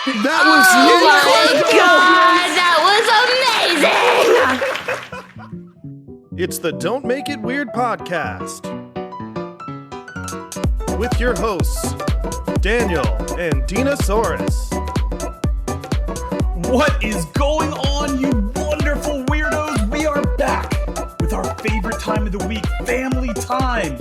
That was that was amazing! It's the Don't Make It Weird podcast with your hosts, Daniel and Dinasaurus. What is going on, you wonderful weirdos? We are back with our favorite time of the week, family time.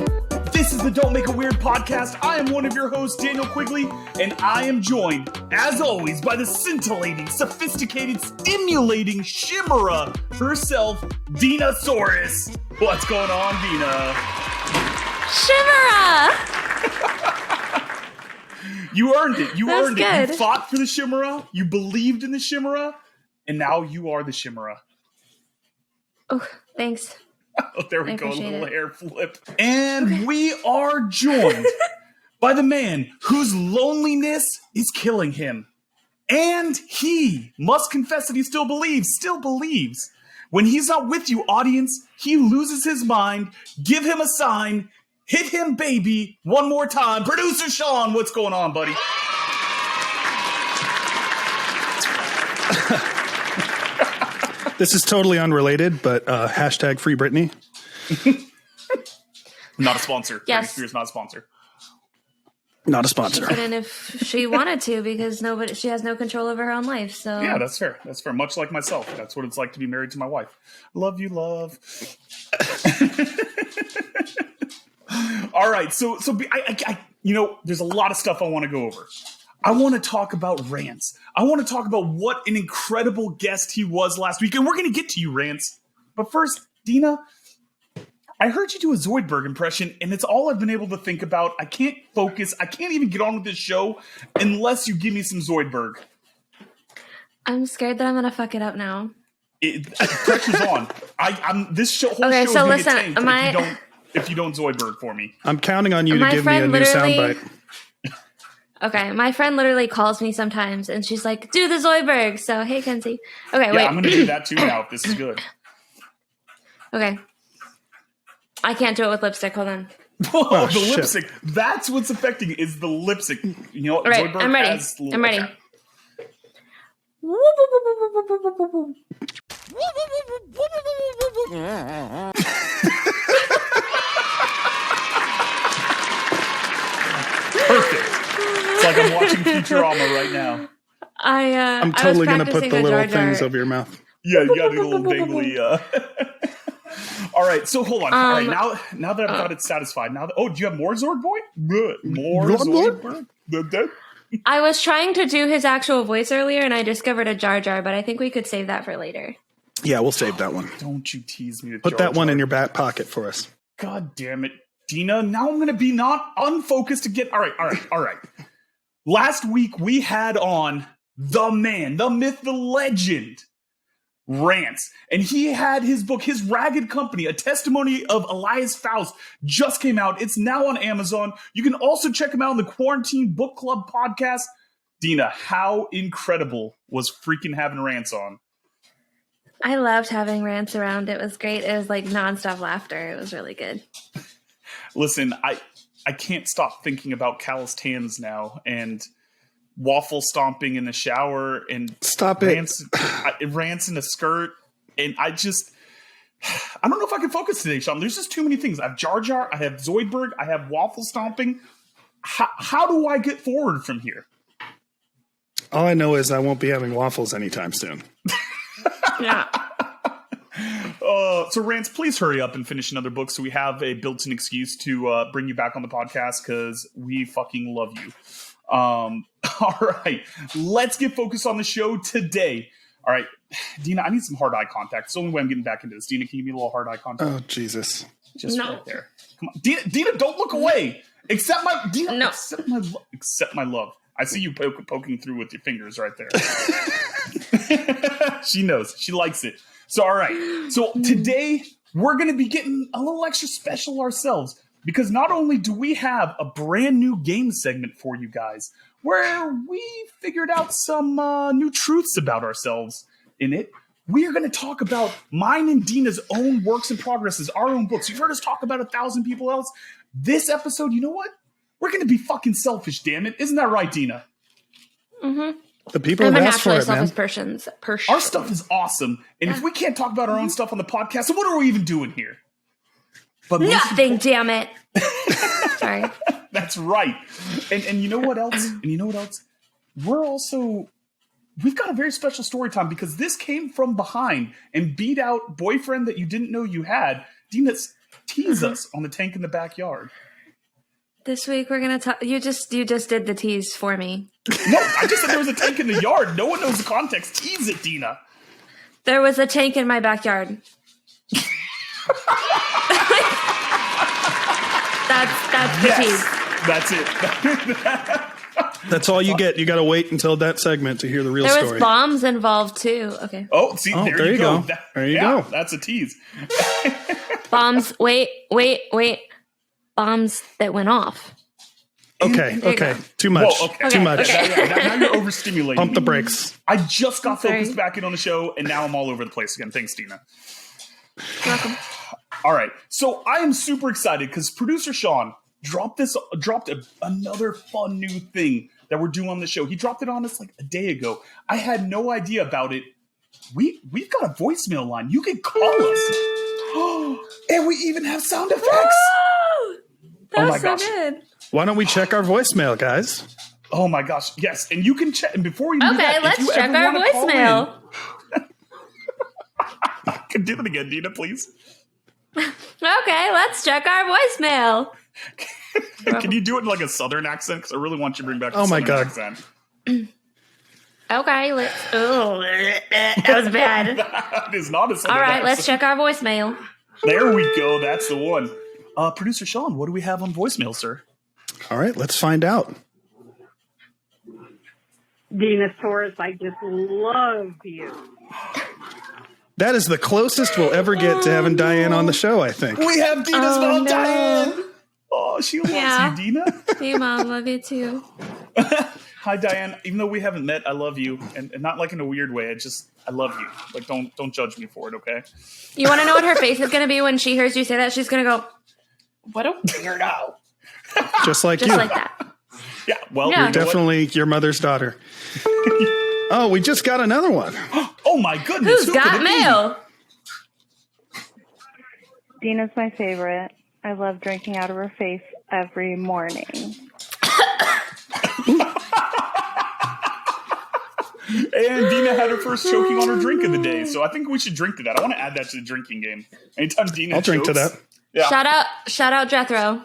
This is the Don't Make It Weird podcast. I am one of your hosts, Daniel Quigley, and I am joined, as always, by the scintillating, sophisticated, stimulating chimera herself, Dinasaurus. What's going on, Dina? Chimera! You earned it. You earned it. Good. You fought for the chimera. You believed in the chimera, and now you are the chimera. Oh, thanks. Oh, there we go, a little it. hair flip. And we are joined by the man whose loneliness is killing him. And he must confess that he still believes. When he's not with you, audience, he loses his mind. Give him a sign. Hit him, baby, one more time. Producer Sean, what's going on, buddy? This is totally unrelated, but hashtag Free Britney. Not a sponsor. Yes. Britney Spears, not a sponsor. Not a She sponsor. couldn't if she wanted to because she has no control over her own life. So Yeah, that's fair. That's fair. Much like myself. That's what it's like to be married to my wife. Love you, love. All right. So I there's a lot of stuff I want to go over. I want to talk about Rance. I want to talk about what an incredible guest he was last week. And we're going to get to you, Rance. But first, Dina, I heard you do a Zoidberg impression, and it's all I've been able to think about. I can't focus. I can't even get on with this show unless you give me some Zoidberg. I'm scared that I'm gonna fuck it up now. Pressure's on. This whole show is so going to listen, get tanked if you don't Zoidberg for me. I'm counting on you to My give me a friend new literally- soundbite. Okay, my friend literally calls me sometimes, and she's like, "Do the Zoidberg." So hey, Kenzie. Okay, Yeah, wait. I'm going to do that too now if this is good. Okay, I can't do it with lipstick. Hold on. Whoa, the shit. lipstick. That's what's affecting it, is the lipstick. You know what? All right, Zoidberg I'm ready. has little- I'm ready. okay. Perfect. It's like I'm watching Futurama right now. I'm totally going to put the little Jar Jar. things over your mouth. Yeah, you got to do a little vaguely. All right, so hold on. All right, now that I've got it satisfied, do you have more Zord Boy? More Zord Boy? I was trying to do his actual voice earlier, and I discovered a Jar Jar, but I think we could save that for later. Yeah, we'll save that one. Don't you tease me with Put Jar that one Jar. in your back pocket for us. God damn it, Dina. Now I'm going to be not unfocused again. All right. Last week we had on the man, the myth, the legend, Rance. And he had his book, his Ragged Company, A Testimony of Elias Faust, just came out. It's now on Amazon. You can also check him out on the Quarantine Book Club podcast. Dina, how incredible was freaking having Rance on? I loved having Rance around. It was great. It was like nonstop laughter. It was really good. Listen, I can't stop thinking about calloused hands now and waffle stomping in the shower and Stop Rance in a skirt. And I don't know if I can focus today, Sean. There's just too many things. I have Jar Jar, I have Zoidberg, I have waffle stomping. How do I get forward from here? All I know is I won't be having waffles anytime soon. Yeah. So Rance, please hurry up and finish another book so we have a built-in excuse to bring you back on the podcast because we fucking love you. All right, let's get focused on the show today. All right, Dina, I need some hard eye contact. It's the only way I'm getting back into this. Dina, can you give me a little hard eye contact? Oh, Jesus. Just No. right there. Come on, Dina, don't look away. Accept my love. I see you poking through with your fingers right there. She knows. She likes it. So, all right. So today we're going to be getting a little extra special ourselves because not only do we have a brand new game segment for you guys where we figured out some new truths about ourselves in it, we are going to talk about mine and Dina's own works in progresses, our own books. You've heard us talk about 1,000 people else. This episode, you know what? We're going to be fucking selfish, damn it. Isn't that right, Dina? Mm-hmm. The people I'm have a asked for naturally it, man. selfish person. Our stuff is awesome. And if we can't talk about our own stuff on the podcast, then what are we even doing here? But Nothing, damn it. Sorry. That's right. And you know what else? We've got a very special story time because this came from behind and beat out boyfriend that you didn't know you had. Dina, tease us on the tank in the backyard. This week we're gonna talk. You just did the tease for me. No, I just said there was a tank in the yard. No one knows the context. Tease it, Dina. There was a tank in my backyard. That's the tease. That's it. That's all you get. You got to wait until that segment to hear the real There story. was bombs involved too. Okay. Oh, see, there you go. There you go. That's a tease. Bombs. Wait. Bombs that went off. Okay. There you go. Too much. Whoa, okay. Too much. Okay. Now you're overstimulating. Pump the me. brakes. I just got Sorry. focused back in on the show, and now I'm all over the place again. Thanks, Dina. Welcome. All right, so I am super excited because producer Sean dropped another fun new thing that we're doing on the show. He dropped it on us like a day ago. I had no idea about it. We've got a voicemail line. You can call us, and we even have sound effects. Woo! That Oh my was so gosh. good. Why don't we check our voicemail, guys? Oh my gosh, yes, and you can check. And before we do Okay, that, if let's you check ever our wanna call voicemail. in- Can do it again, Dina, please. Okay, let's check our voicemail. Can you do it in like a southern accent? Because I really want you to bring back. Oh my southern God. accent. Okay, let's. Oh, that was bad. That is not a southern All right, accent. let's check our voicemail. There we go. That's the one. Producer Sean, what do we have on voicemail, sir? All right, let's find out. Dinasaurus, I just love you. That is the closest we'll ever get to having Diane on the show, I think. We have Dina's mom, no. Diane. Oh, she loves Yeah. you, Dina. Hey, Mom, love you too. Hi, Diane. Even though we haven't met, I love you, and not like in a weird way. I love you. Like, don't judge me for it, okay? You want to know what her face is going to be when she hears you say that? She's going to go, "What a weirdo!" Just like Just you. like that. Yeah. Well, Yeah. you know what? Definitely your mother's daughter. Oh, we just got another one. Oh my goodness. Who's who could got it be? mail? Dina's my favorite. I love drinking out of her face every morning. And Dina had her first choking on her drink of the day, so I think we should drink to that. I want to add that to the drinking game. Anytime Dina I'll drink to chokes- that. Yeah. Shout out Jethro.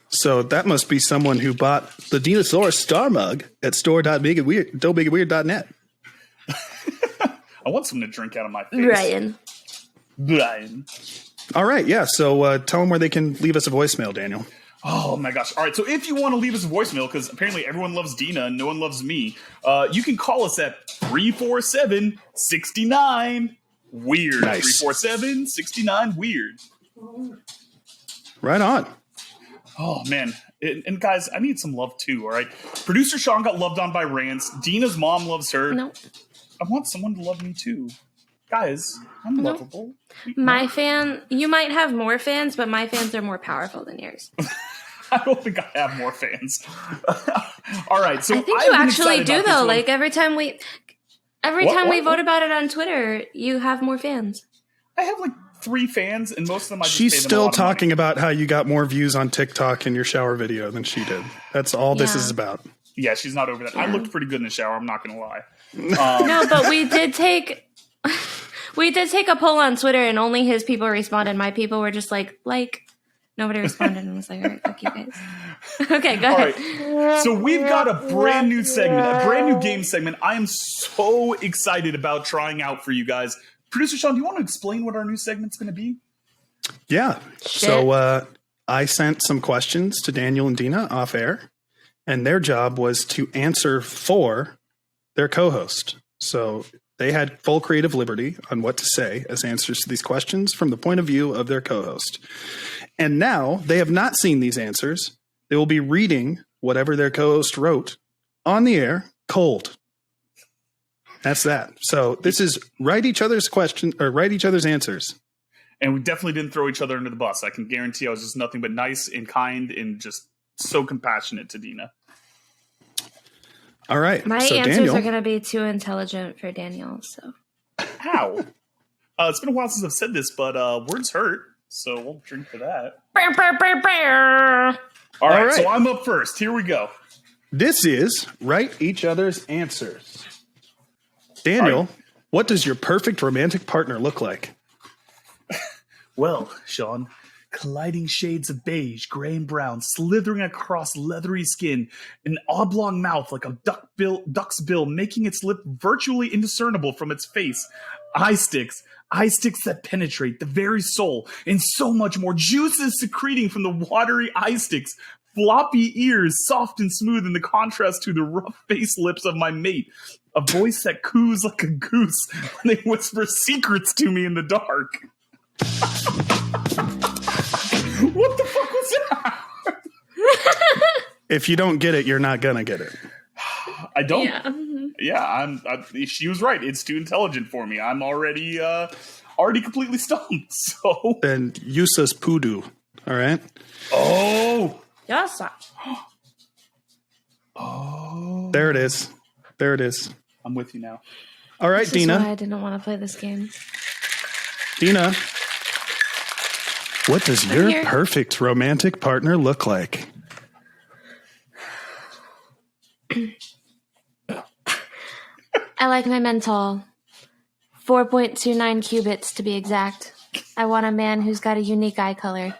So that must be someone who bought the Dinasaurus star mug at store.bigandweird.net. I want someone to drink out of my face. Brian. All right, yeah. So tell them where they can leave us a voicemail, Daniel. Oh my gosh. All right. So if you want to leave us a voicemail, because apparently everyone loves Dina and no one loves me, you can call us at 347-69 weird. Nice. 347-69 weird. Right on. Oh man. And guys, I need some love too. All right. Producer Sean got loved on by Rance. Dina's mom loves her. No, I want someone to love me too. Guys, I'm lovable. you might have more fans, but my fans are more powerful than yours. I don't think I have more fans. All right, so I think I've you been actually excited do about this though. one. Like every time we What? vote about it on Twitter, you have more fans. I have like 3 fans, and most of them I just She's pay them a still lot of money. talking about how you got more views on TikTok in your shower video than she did. That's all this Yeah. is about. Yeah, she's not over that. I looked pretty good in the shower. I'm not gonna lie. No, but we did take a poll on Twitter, and only his people responded. My people were just like nobody responded, and was like, all right, fuck you guys. Okay, go All ahead. right, so we've got a brand new segment, a brand new game segment. I am so excited about trying out for you guys. Producer Sean, do you want to explain what our new segment's going to be? Yeah. So I sent some questions to Daniel and Dina off air, and their job was to answer for their co-host. So they had full creative liberty on what to say as answers to these questions from the point of view of their co-host. And now they have not seen these answers. They will be reading whatever their co-host wrote on the air, cold. That's that. So this is write each other's question or write each other's answers. And we definitely didn't throw each other under the bus. I can guarantee I was just nothing but nice and kind and just so compassionate to Dina. All right. My so answers Daniel, are going to be too intelligent for Daniel. So How? It's been a while since I've said this, but words hurt, so we'll drink for that. All right, so I'm up first. Here we go. this is write each other's answers. Daniel, what does your perfect romantic partner look like? Well, Sean, colliding shades of beige, gray, and brown, slithering across leathery skin, an oblong mouth like a duck's bill, making its lip virtually indiscernible from its face, eye sticks that penetrate the very soul, and so much more, juices secreting from the watery eye sticks, floppy ears, soft and smooth in the contrast to the rough face lips of my mate, a voice that coos like a goose when they whisper secrets to me in the dark. What the fuck was that? If you don't get it, you're not gonna get it. I don't. yeah. She was right. It's too intelligent for me. I'm already completely stumped. So Then Yusas Pudu. All right. Oh. Yes. Oh. There it is. There it is. I'm with you now. All right, This is Dina. why I didn't want to play this game. Dina, what does your here. perfect romantic partner look like? I like my men tall. 4.29 cubits to be exact. I want a man who's got a unique eye color.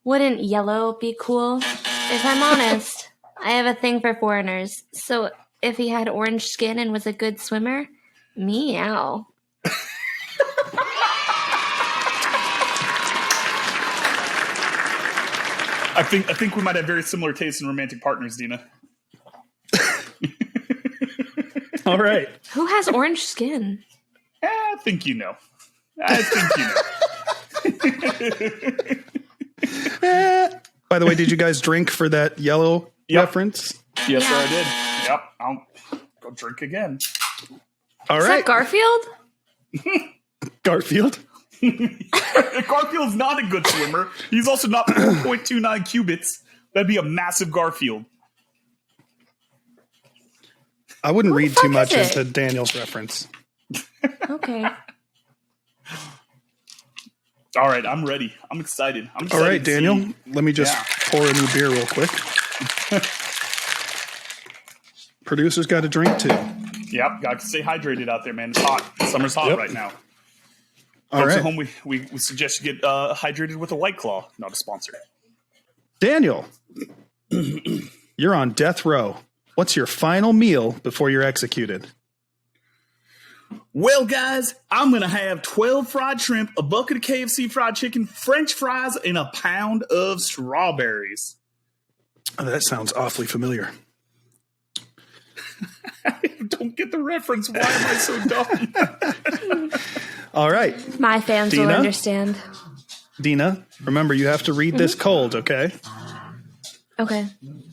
Wouldn't yellow be cool? If I'm honest, I have a thing for foreigners. So if he had orange skin and was a good swimmer, meow. I think we might have very similar tastes in romantic partners, Dina. All right. Who has orange skin? I think you know. By the way, did you guys drink for that yellow reference? Yes, Yeah. sir, I did. Yep. I'll go drink again. All Is right. that Garfield? Garfield. Garfield's not a good swimmer. He's also not 4.29 cubits. That'd be a massive Garfield. I wouldn't What the read too fuck much is it? into Daniel's reference. Okay. All right, I'm ready. I'm excited. All right, to Daniel. see- Let me just pour a new beer real quick. Producer's got a drink too. Yep, got to stay hydrated out there, man. It's hot. Summer's hot Yep. right now. All Folks right. at home, we suggest you get hydrated with a White Claw. Not a sponsor. Daniel, you're on death row. What's your final meal before you're executed? Well, guys, I'm going to have 12 fried shrimp, a bucket of KFC fried chicken, French fries, and a pound of strawberries. Oh, that sounds awfully familiar. Don't get the reference. Why am I so dumb? All right, My fans will Dina? understand. Dina, remember you have to read this cold, okay? Okay.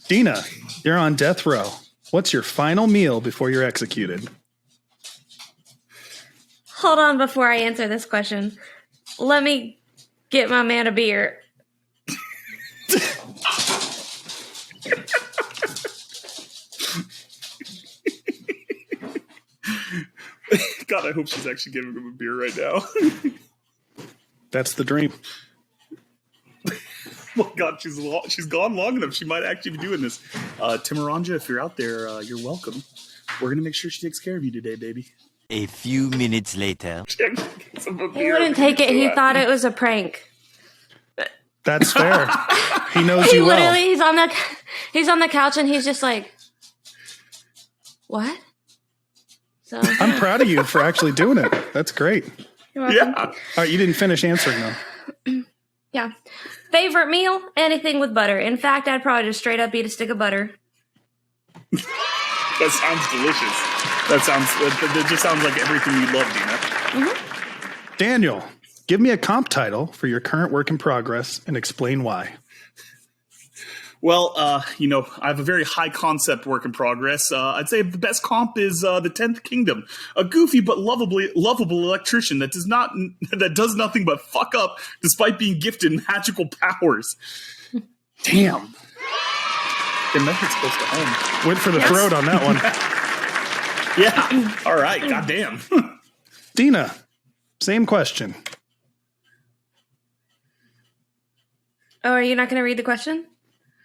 Dina, you're on death row. What's your final meal before you're executed? Hold on before I answer this question. Let me get my man a beer. God, I hope she's actually giving him a beer right now. That's the dream. Oh, God, she's gone long enough. She might actually be doing this. Timaranja, if you're out there, you're welcome. We're going to make sure she takes care of you today, baby. A few minutes later. He wouldn't take it. He thought it was a prank. That's fair. He knows He you well. literally, he's on the couch and he's just like, what? So I'm proud of you for actually doing it. That's great. you're welcome. Yeah. All right, you didn't finish answering though. Yeah. Favorite meal? Anything with butter. In fact, I'd probably just straight up eat a stick of butter. That sounds delicious. That just sounds like everything you love, Dina. Daniel, give me a comp title for your current work in progress and explain why. Well, I have a very high concept work in progress. I'd say the best comp is the 10th Kingdom, a goofy but lovable electrician that does nothing but fuck up despite being gifted magical powers. Damn. Damn, that hits close to home. Went for the throat on that one. Yeah. All right. Goddamn. Dina, same question. Oh, are you not going to read the question?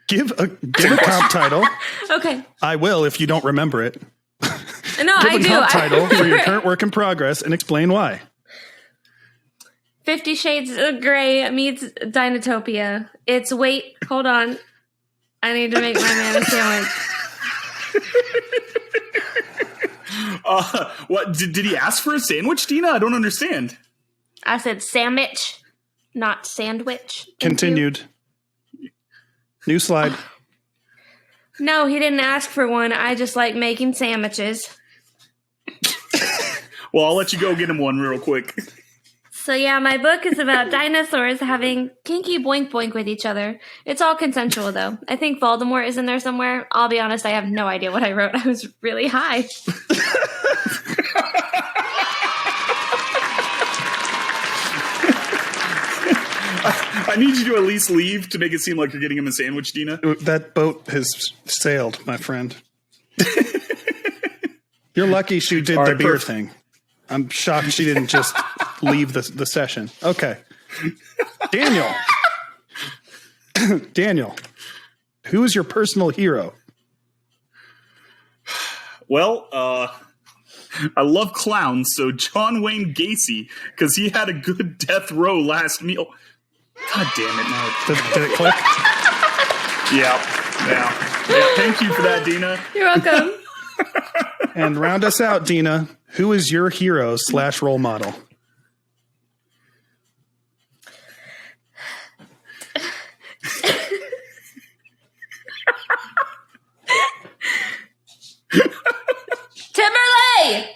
Give a comp title. Okay. I will if you don't remember it. No, Give I a do. comp title for your current work in progress and explain why. 50 Shades of Grey meets Dinotopia. It's wait, hold on. I need to make my man a sandwich. What did he ask for a sandwich, Dina? I don't understand. I said sandwich, not sandwich. Continued. New slide. No, he didn't ask for one. I just like making sandwiches. Well, I'll let you go get him one real quick. So yeah, my book is about dinosaurs having kinky boink boink with each other. It's all consensual though. I think Voldemort is in there somewhere. I'll be honest, I have no idea what I wrote. I was really high. I need you to at least leave to make it seem like you're getting him a sandwich, Dina. That boat has sailed, my friend. You're lucky she did the beer thing. I'm shocked she didn't just leave the session. Okay. Daniel. Daniel, who is your personal hero? Well, I love clowns, so John Wayne Gacy, because he had a good death row last meal. God damn it, no. Did it click? Yeah. Thank you for that, Dina. You're welcome. And round us out, Dina. Who is your hero / role model? Timberlake!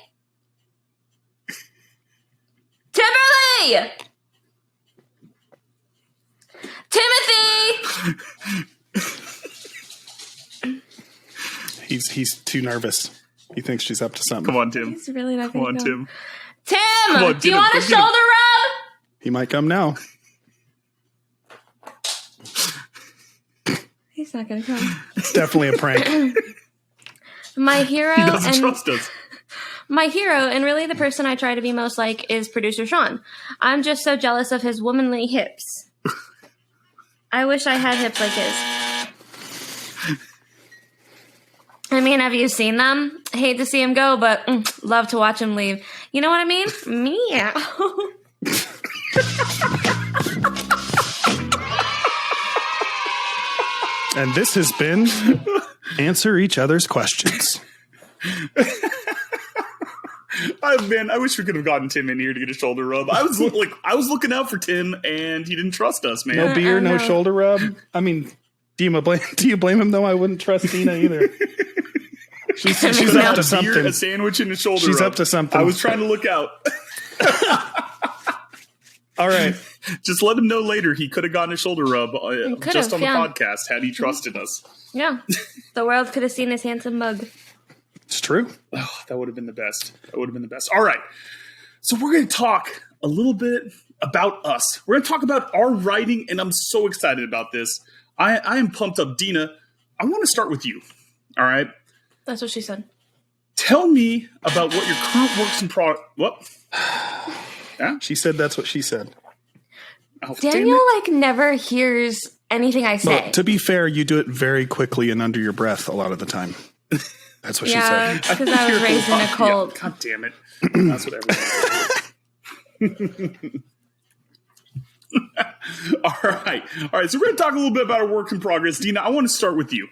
Timothy! He's too nervous. He thinks she's up to something. Come on, Tim. He's really not Come going on, to Tim. Tim! on, Do you Tim, want a go get him. shoulder rub? He might come now. He's not going to come. It's definitely a prank. My hero He doesn't and trust us. my hero and really the person I try to be most like is producer Sean. I'm just so jealous of his womanly hips. I wish I had hips like his. I mean, have you seen them? Hate to see him go, but love to watch him leave. You know what I mean? Meow. And this has been Answer Each Other's Questions. I wish we could have gotten Tim in here to get a shoulder rub. I was looking out for Tim, and he didn't trust us, man. No beer, no shoulder rub. I mean, do you blame him though? I wouldn't trust Dina either. She's up to something. Beer, a sandwich, and a shoulder She's rub. up to something. I was trying to look out. All right. Just let him know later he could have gotten a shoulder rub just on the yeah. podcast had he trusted us. Yeah. The world could have seen his handsome mug. It's true. Oh, that would have been the best. All right. So we're going to talk a little bit about us. We're going to talk about our writing, and I'm so excited about this. I am pumped up. Dina, I want to start with you. All right. That's what she said. Tell me about what your current works in progress. What? Yeah? She said that's what she said. Oh, damn Daniel it. never hears anything I say. Well, to be fair, you do it very quickly and under your breath a lot of the time. That's what she said. because I was raised in a cult. Yeah, God damn it. That's what everyone says. All right. So we're going to talk a little bit about our work in progress. Dina, I want to start with you.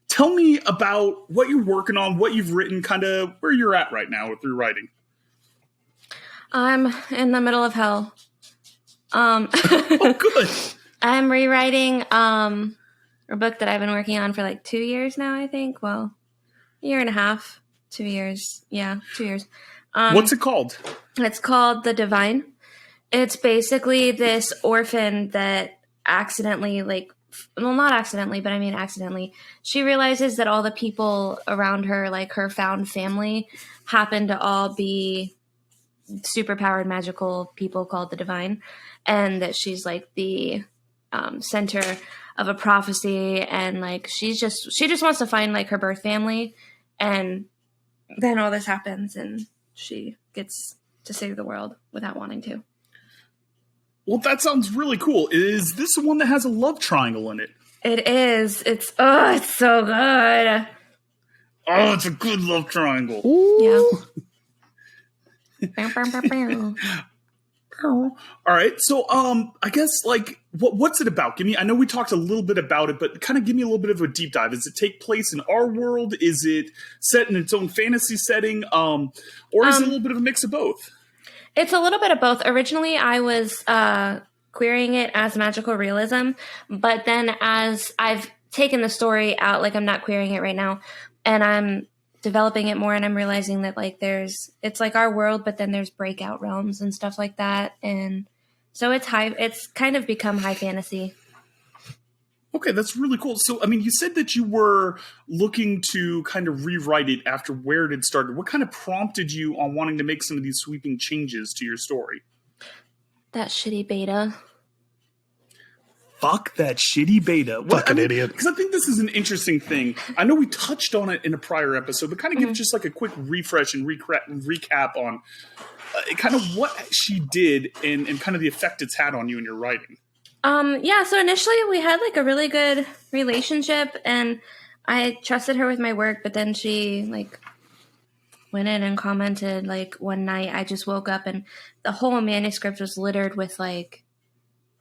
Tell me about what you're working on, what you've written, kind of where you're at right now with your writing. I'm in the middle of hell. Oh, good. I'm rewriting a book that I've been working on for like 2 years now, I think. Well, a year and a half, 2 years. Yeah, 2 years. What's it called? It's called The Divine. It's basically this orphan that accidentally, not accidentally, but I mean accidentally, she realizes that all the people around her, like her found family, happen to all be superpowered magical people called the Divine, and that she's like the center of a prophecy, and like she just wants to find like her birth family, and then all this happens and she gets to save the world without wanting to. Well, that sounds really cool. Is this the one that has a love triangle in it? It is. It's so good. Oh, it's a good love triangle. Yeah. Bow, bow, bow, bow. All right. So, I guess like what's it about? I know we talked a little bit about it, but kind of give me a little bit of a deep dive. Does it take place in our world? Is it set in its own fantasy setting? Or is it a little bit of a mix of both? It's a little bit of both. Originally, I was querying it as magical realism, but then as I've taken the story out, like I'm not querying it right now, and I'm developing it more, and I'm realizing that like it's like our world, but then there's breakout realms and stuff like that, and so it's kind of become high fantasy. Okay, that's really cool. So, I mean, you said that you were looking to kind of rewrite it after where it had started. What kind of prompted you on wanting to make some of these sweeping changes to your story? That shitty beta. Fuck that shitty beta. Fucking idiot. Because I think this is an interesting thing. I know we touched on it in a prior episode, but kind of give just like a quick refresh and recap on kind of what she did and kind of the effect it's had on you in your writing. Yeah, so initially we had like a really good relationship, and I trusted her with my work, but then she like went in and commented like one night I just woke up and the whole manuscript was littered with like,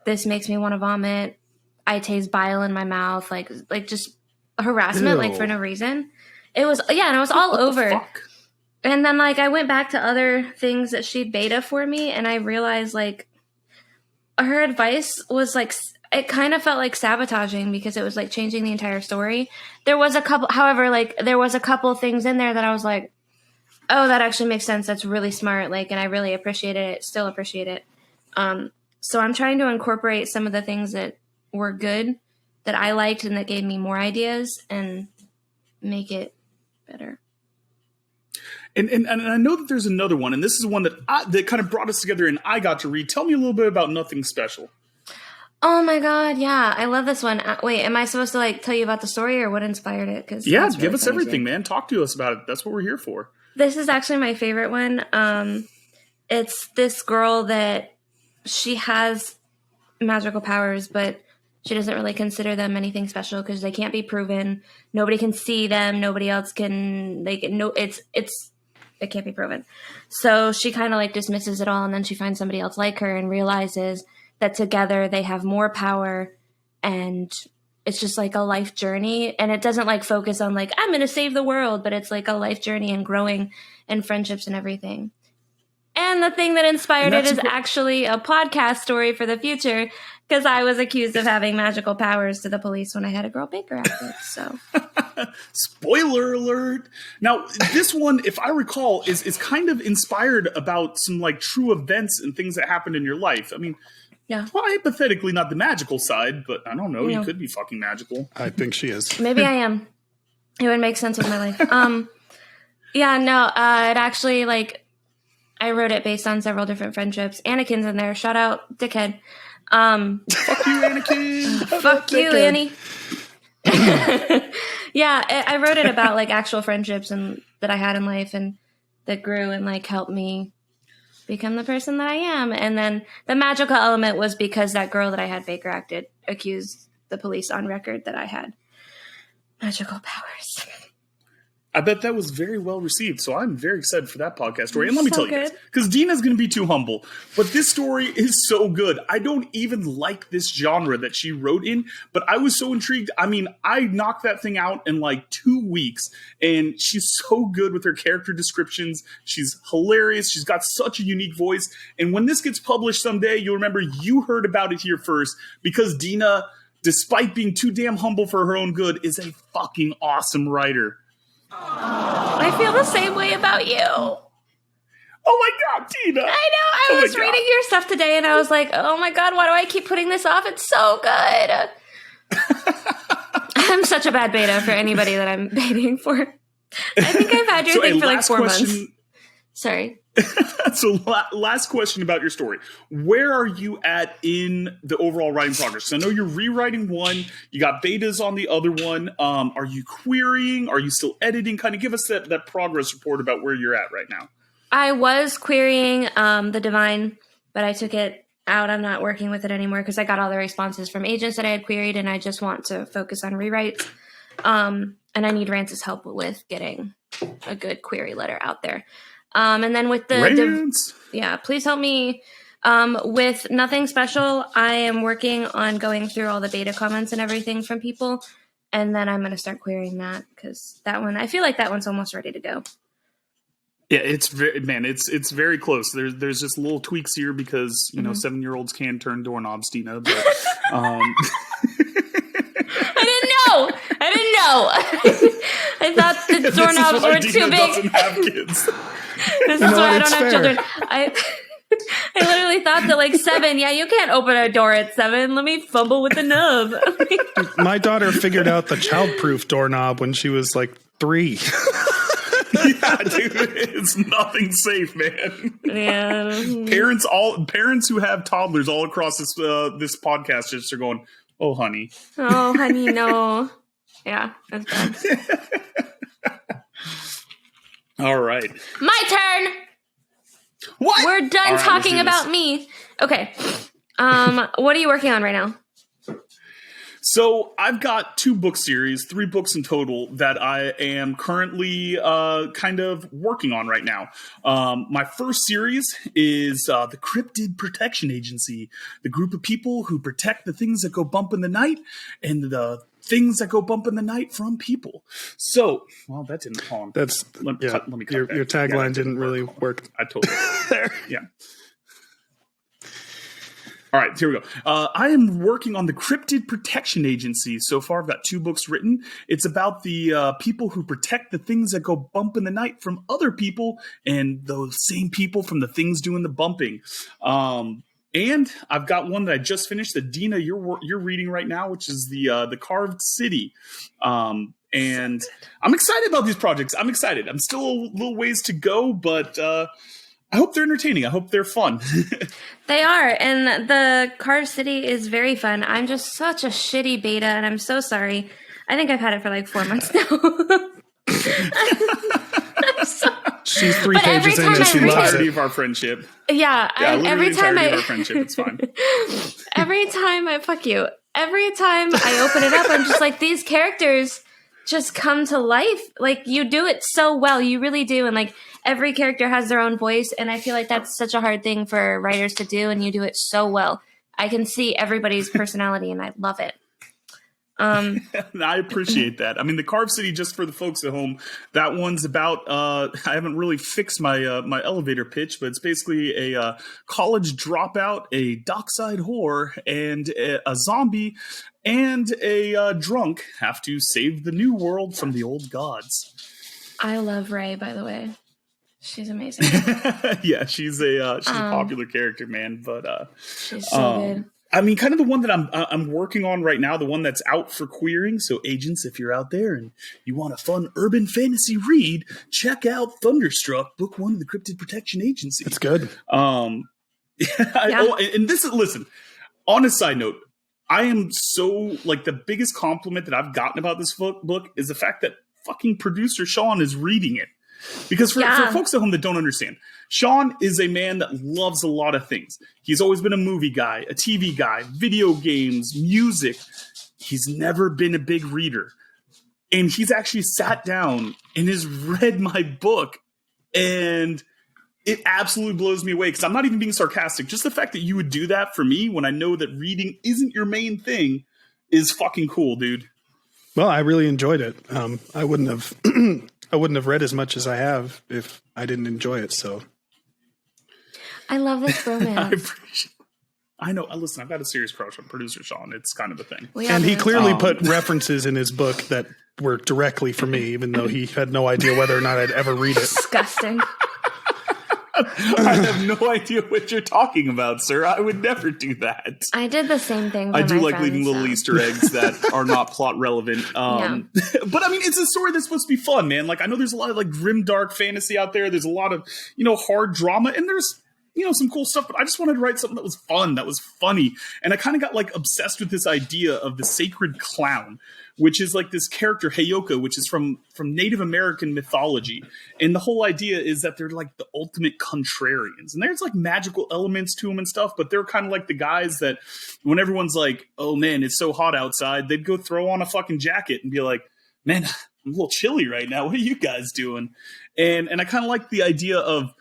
this makes me want to vomit, I taste bile in my mouth, like just harassment. Ew. Like for no reason. It was, yeah, and it was all What over. the fuck? And then like I went back to other things that she'd beta for me, and I realized like her advice was like, it kind of felt like sabotaging because it was like changing the entire story. There was a couple things in there that I was like, oh, that actually makes sense. That's really smart. Like, and I really appreciated it. Still appreciate it. So I'm trying to incorporate some of the things that were good that I liked and that gave me more ideas and make it better. And I know that there's another one, and this is one that kind of brought us together and I got to read. Tell me a little bit about Nothing Special. Oh my God, yeah. I love this one. Wait, am I supposed to like tell you about the story or what inspired it? Yeah, give us everything, man. Talk to us about it. That's what we're here for. This is actually my favorite one. It's this girl that she has magical powers, but she doesn't really consider them anything special because they can't be proven. Nobody can see them. Nobody else can. It can't be proven. So she kind of like dismisses it all, and then she finds somebody else like her and realizes that together they have more power, and it's just like a life journey. And it doesn't like focus on like, I'm going to save the world, but it's like a life journey and growing and friendships and everything. And the thing that inspired it is actually a podcast story for the future, because I was accused of having magical powers to the police when I had a girl baker outfit. So, spoiler alert! Now, this one, if I recall, is kind of inspired about some like true events and things that happened in your life. I mean, yeah. Well, hypothetically, not the magical side, but I don't know. You could be fucking magical. I think she is. Maybe I am. It would make sense with my life. Yeah, no, it actually like. I wrote it based on several different friendships. Anakin's in there. Shout out, dickhead. Fuck you, Anakin. Fuck you, Annie. Yeah, I wrote it about like actual friendships and that I had in life and that grew and like helped me become the person that I am. And then the magical element was because that girl that I had Baker acted accused the police on record that I had magical powers. I bet that was very well received, so I'm very excited for that podcast story. And let me tell you guys, good. because Dina's going to be too humble, but this story is so good. I don't even like this genre that she wrote in, but I was so intrigued. I mean, I knocked that thing out in like 2 weeks, and she's so good with her character descriptions. She's hilarious. She's got such a unique voice. And when this gets published someday, you'll remember you heard about it here first, because Dina, despite being too damn humble for her own good, is a fucking awesome writer. I feel the same way about you. Oh my God, Tina. I know. I was reading your stuff today and I was like, oh my God, why do I keep putting this off? It's so good. I'm such a bad beta for anybody that I'm baiting for. I think I've had your thing for like 4 months. Sorry. So last question about your story. Where are you at in the overall writing progress? So I know you're rewriting one. You got betas on the other one. Are you querying? Are you still editing? Kind of give us that progress report about where you're at right now. I was querying the Divine, but I took it out. I'm not working with it anymore because I got all the responses from agents that I had queried, and I just want to focus on rewrites. And I need Rance's help with getting a good query letter out there. And then with the please help me with Nothing Special. I am working on going through all the beta comments and everything from people, and then I'm going to start querying that because that one, I feel like that one's almost ready to go. Yeah, it's very close. There's just little tweaks here because 7-year-olds can turn doorknobs, Dina. But I didn't know. I thought the doorknobs were too big. Doesn't have kids. This is why I don't have children. I literally thought that 7, you can't open a door at 7. Let me fumble with the knob. My daughter figured out the childproof doorknob when she was 3. Yeah, dude, it's nothing safe, man. Yeah. Parents who have toddlers all across this podcast just are going, "Oh, honey." Oh, honey, no. Yeah, that's bad. All right. My turn. What? We're done talking about me. Okay. What are you working on right now? So I've got 2 book series, 3 books in total that I am currently kind of working on right now. My first series is the Cryptid Protection Agency, the group of people who protect the things that go bump in the night and the things that go bump in the night from people. So, well, that didn't harm. Let me cut your tagline didn't really work. I totally there. Yeah. All right, here we go. I am working on the Cryptid Protection Agency. So far, I've got 2 books written. It's about the people who protect the things that go bump in the night from other people and those same people from the things doing the bumping. And I've got one that I just finished that Dina, you're reading right now, which is the Carved City. And I'm excited about these projects. I'm excited. I'm still a little ways to go, but I hope they're entertaining. I hope they're fun. They are, and the Carved City is very fun. I'm just such a shitty beta, and I'm so sorry. I think I've had it for 4 months now. She's 3 pages in and she loves it. Of our friendship. Yeah, every time our friendship, it's fine. Every time I open it up, I'm just these characters just come to life. You do it so well. You really do. And every character has their own voice. And I feel like that's such a hard thing for writers to do. And you do it so well. I can see everybody's personality and I love it. I appreciate that. I mean, the Carved City, just for the folks at home, that one's about, I haven't really fixed my my elevator pitch, but it's basically a college dropout, a dockside whore, and a zombie and a drunk have to save the new world from the old gods. I love Ray, by the way. She's amazing. Yeah, she's a popular character, man. But she's so good. I mean, kind of the one that I'm working on right now, the one that's out for querying. So, agents, if you're out there and you want a fun urban fantasy read, check out Thunderstruck, Book 1 of the Cryptid Protection Agency. It's good. And this is, listen, on a side note, I am so, the biggest compliment that I've gotten about this book is the fact that fucking producer Sean is reading it. Because for folks at home that don't understand, Sean is a man that loves a lot of things. He's always been a movie guy, a TV guy, video games, music. He's never been a big reader. And he's actually sat down and has read my book. And it absolutely blows me away because I'm not even being sarcastic. Just the fact that you would do that for me when I know that reading isn't your main thing is fucking cool, dude. Well, I really enjoyed it. I wouldn't have I wouldn't have read as much as I have if I didn't enjoy it. So I love this romance. I know. Listen, I've got a serious crush on producer Sean. It's kind of a thing. And he clearly put references in his book that were directly for me, even though he had no idea whether or not I'd ever read it. Disgusting. I have no idea what you're talking about, sir. I would never do that. I did the same thing for I do my like friends, leaving little so. Easter eggs that are not plot relevant. But I mean, it's a story that's supposed to be fun, man. Like, I know there's a lot of like grim, dark fantasy out there. There's a lot of, hard drama, and there's, some cool stuff, but I just wanted to write something that was fun, that was funny. And I kind of got like obsessed with this idea of the sacred clown, which is like this character, Heyoka, which is from Native American mythology. And the whole idea is that they're like the ultimate contrarians. And there's like magical elements to them and stuff, but they're kind of like the guys that when everyone's like, oh man, it's so hot outside, they'd go throw on a fucking jacket and be like, man, I'm a little chilly right now. What are you guys doing? And I kind of like the idea of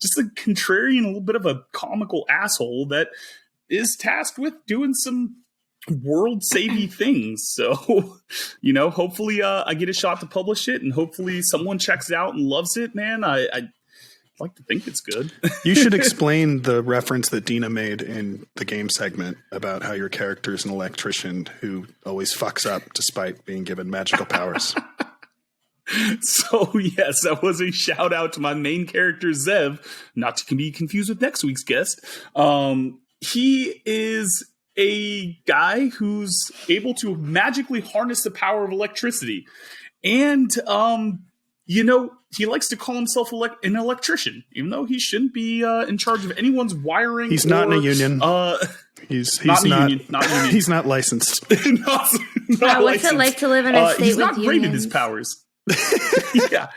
just a contrarian, a little bit of a comical asshole that is tasked with doing some world-saving things. So, hopefully I get a shot to publish it, and hopefully someone checks it out and loves it, man. I like to think it's good. You should explain the reference that Dina made in the game segment about how your character is an electrician who always fucks up despite being given magical powers. So, yes, that was a shout out to my main character, Zev, not to be confused with next week's guest. He is a guy who's able to magically harness the power of electricity. And, he likes to call himself an electrician, even though he shouldn't be in charge of anyone's wiring. He's not in a union. He's not union. He's not licensed. What's it like to live in a state he's with not great at unions? his powers. Yeah.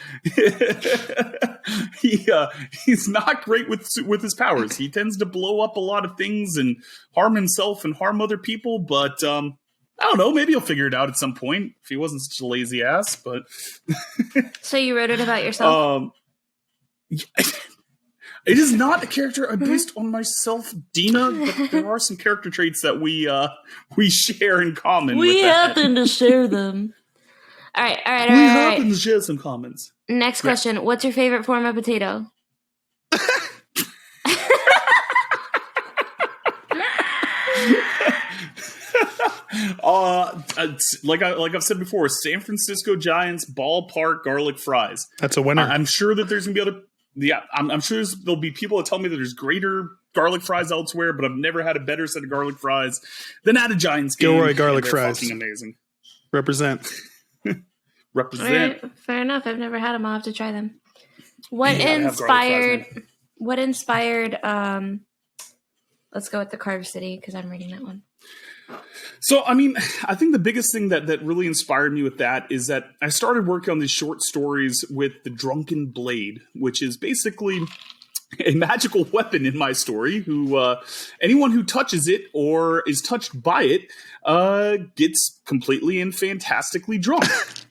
He's not great with his powers. He tends to blow up a lot of things and harm himself and harm other people, but I don't know, maybe he'll figure it out at some point if he wasn't such a lazy ass. But So you wrote it about yourself? It is not a character based on myself, Dina, but there are some character traits that we share in common. We with that. happen to share them. All right. We happen to share some comments. Next question. What's your favorite form of potato? Like I've said before, San Francisco Giants ballpark garlic fries. That's a winner. I'm sure that there's gonna be other. Yeah, I'm sure there'll be people that tell me that there's greater garlic fries elsewhere, but I've never had a better set of garlic fries than at a Giants game. Gilroy garlic fries, fucking amazing. Represent. Represent. All right, fair enough. I've never had them. I'll have to try them. What inspired? Let's go with the Carve City because I'm reading that one. So, I mean, I think the biggest thing that really inspired me with that is that I started working on these short stories with the Drunken Blade, which is basically a magical weapon in my story. Who anyone who touches it or is touched by it gets completely and fantastically drunk.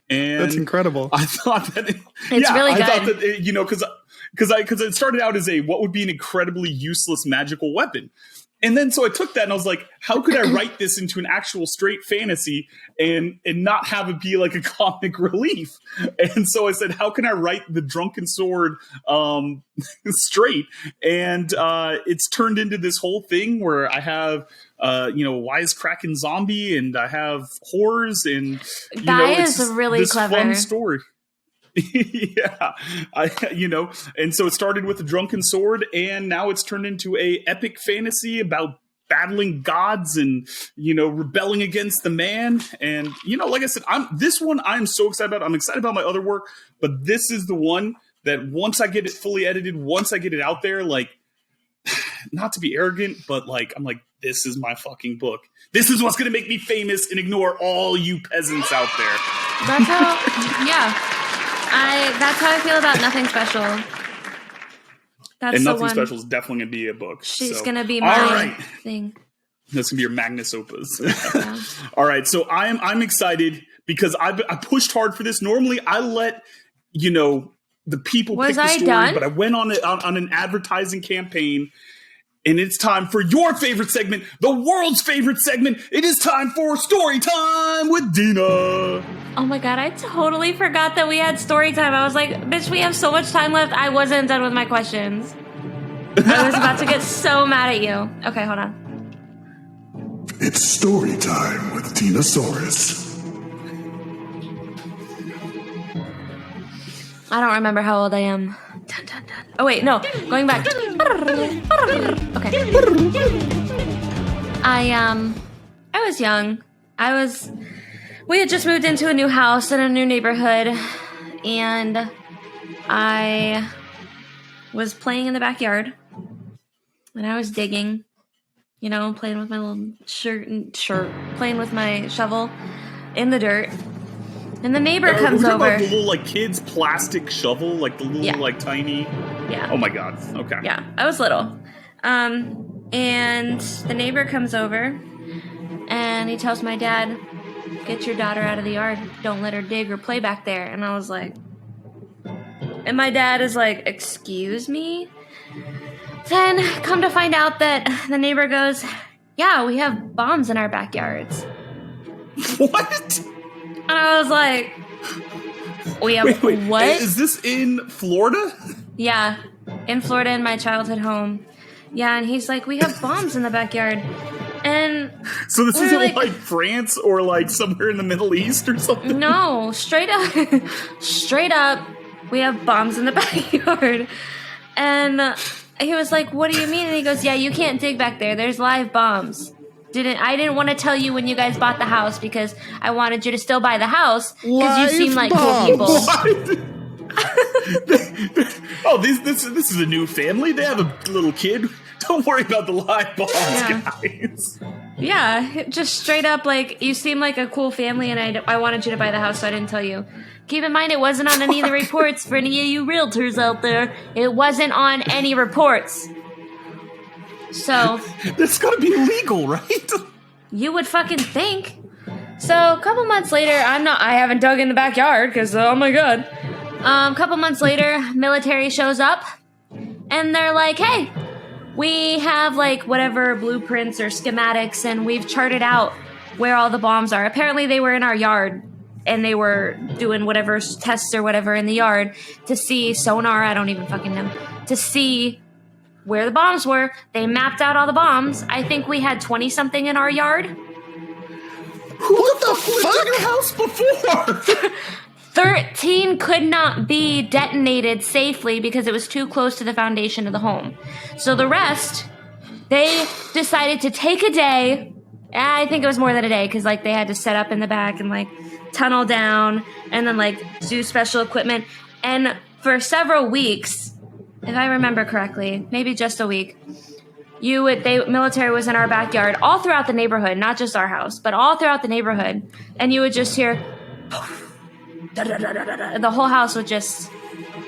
And that's incredible. I thought that it's really good. I thought that because it started out as what would be an incredibly useless magical weapon. And then so I took that and I was like, how could I write this into an actual straight fantasy and not have it be like a comic relief? And so I said, how can I write the Drunken Sword straight? And it's turned into this whole thing where I have wisecracking zombie and I have horrors and is really this clever. Fun story. Yeah, and so it started with the Drunken Sword, and now it's turned into a epic fantasy about battling gods and rebelling against the man. And like I said, I'm so excited about. I'm excited about my other work, but this is the one that once I get it fully edited, once I get it out there, like, not to be arrogant, but like I'm like, this is my fucking book. This is what's gonna make me famous and ignore all you peasants out there. That's how. Yeah. That's how I feel about Nothing Special. That's and the Nothing one. Special is definitely going to be a book. She's going to be my thing. That's going to be your magnus opus. Yeah. All right, so I'm excited because I pushed hard for this. Normally, I let the people pick the story, done? but I went on an advertising campaign. And it's time for your favorite segment, the world's favorite segment. It is time for Storytime with Dina. Oh my God, I totally forgot that we had story time. I was like, bitch, we have so much time left. I wasn't done with my questions. I was about to get so mad at you. Okay, hold on. It's story time with Dinasaurus. I don't remember how old I am. Dun, dun, dun. Oh wait, no, going back. Okay. I was young. We had just moved into a new house in a new neighborhood, and I was playing in the backyard, and I was digging, you know, playing with my little shirt, playing with my shovel in the dirt. And the neighbor comes over. About the little, like, kid's plastic shovel? Like, the little, like, tiny... Yeah. Oh, my God. Okay. Yeah, I was little. And the neighbor comes over, and he tells my dad, get your daughter out of the yard. Don't let her dig or play back there. And I was like... And my dad is like, excuse me? Then come to find out that the neighbor goes, yeah, we have bombs in our backyards. What? And I was like, we have wait, what? Is this in Florida? Yeah, in Florida in my childhood home. Yeah, and he's like, we have bombs in the backyard. And so this isn't like France or like somewhere in the Middle East or something? No, straight up, we have bombs in the backyard. And he was like, what do you mean? And he goes, yeah, you can't dig back there. There's live bombs. I didn't want to tell you when you guys bought the house because I wanted you to still buy the house because you seem like cool people. What? Oh, this is a new family. They have a little kid. Don't worry about the live bombs, guys. Yeah, just straight up like, you seem like a cool family and I wanted you to buy the house, so I didn't tell you. Keep in mind, it wasn't on any of the reports for any of you realtors out there. It wasn't on any reports. So that's gotta be illegal, right? You would fucking think. So a couple months later, I haven't dug in the backyard because oh my god. A couple months later, military shows up and they're like, hey, we have like whatever blueprints or schematics and we've charted out where all the bombs are. Apparently they were in our yard and they were doing whatever tests or whatever in the yard to see sonar, I don't even fucking know, to see where the bombs were. They mapped out all the bombs. I think we had 20-something in our yard. What the fuck in your house before? 13 could not be detonated safely because it was too close to the foundation of the home. So the rest, they decided to take a day. I think it was more than a day because like they had to set up in the back and like tunnel down and then like do special equipment. And for several weeks, if I remember correctly, maybe just a week, military was in our backyard all throughout the neighborhood, not just our house, but all throughout the neighborhood. And you would just hear, the whole house would just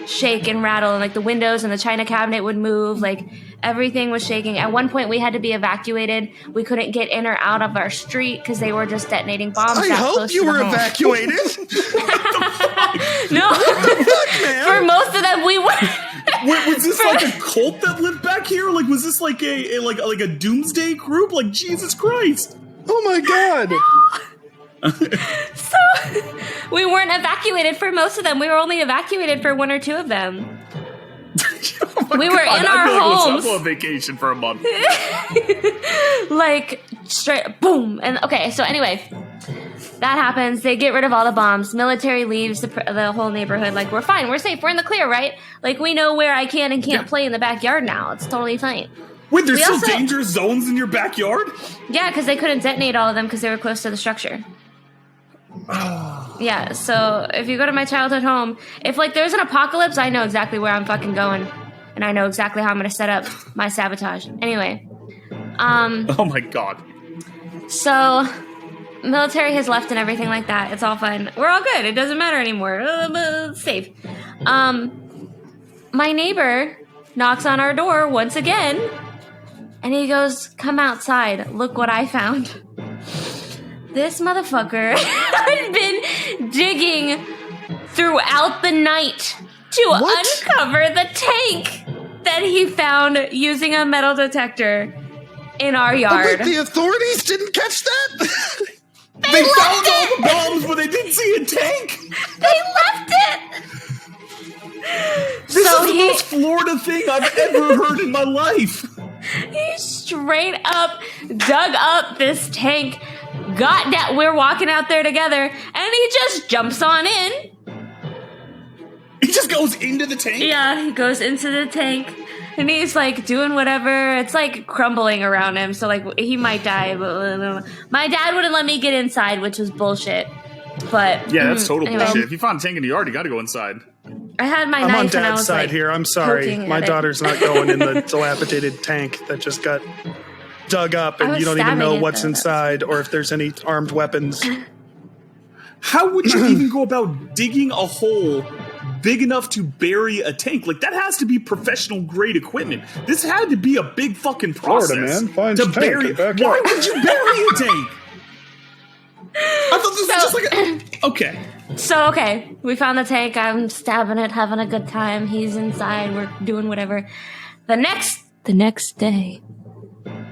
shake and rattle, and like the windows and the china cabinet would move, like everything was shaking. At one point we had to be evacuated. We couldn't get in or out of our street because they were just detonating bombs. I hope you were evacuated. No, for most of them we were. Wait, was this like a cult that lived back here? Like, was this like a doomsday group? Like, Jesus Christ! Oh my god! So we weren't evacuated for most of them. We were only evacuated for one or two of them. We were in our homes. I was on vacation for a month. Like straight boom. And okay, so anyway, that happens. They get rid of all the bombs. Military leaves the whole neighborhood. Like, we're fine. We're safe. We're in the clear, right? Like, we know where I can and can't play in the backyard now. It's totally fine. Wait, there's still dangerous zones in your backyard? Yeah, because they couldn't detonate all of them because they were close to the structure. Yeah, so if you go to my childhood home, if like there's an apocalypse, I know exactly where I'm fucking going. And I know exactly how I'm going to set up my sabotage. Anyway. Oh my god. So, military has left and everything like that. It's all fine. We're all good. It doesn't matter anymore. Safe. My neighbor knocks on our door once again. And he goes, come outside. Look what I found. This motherfucker had been digging throughout the night to uncover the tank that he found using a metal detector in our yard. Oh, wait, the authorities didn't catch that? They found all the bombs, but they didn't see a tank. They left it. This is the most Florida thing I've ever heard in my life. He straight up dug up this tank, got down, we're walking out there together, and he just jumps on in. He just goes into the tank? Yeah, he goes into the tank. And he's like doing whatever. It's like crumbling around him. So like he might die. But my dad wouldn't let me get inside, which was bullshit. But yeah, that's total anyway. bullshit. If you find a tank in the yard, you got to go inside. I had my I'm knife on and I Dad's was side like, here. I'm sorry. poking My at it. daughter's not going in the dilapidated tank that just got dug up I and was you don't even stabbing know it, what's though. inside or if there's any armed weapons. How would you even go about digging a hole big enough to bury a tank? Like, that has to be professional grade equipment. This had to be a big fucking process. Florida man finds to tank bury. in backyard. Why would you bury a tank? I thought this was just like a. Okay. So, okay, we found the tank. I'm stabbing it, having a good time. He's inside. We're doing whatever. The next day,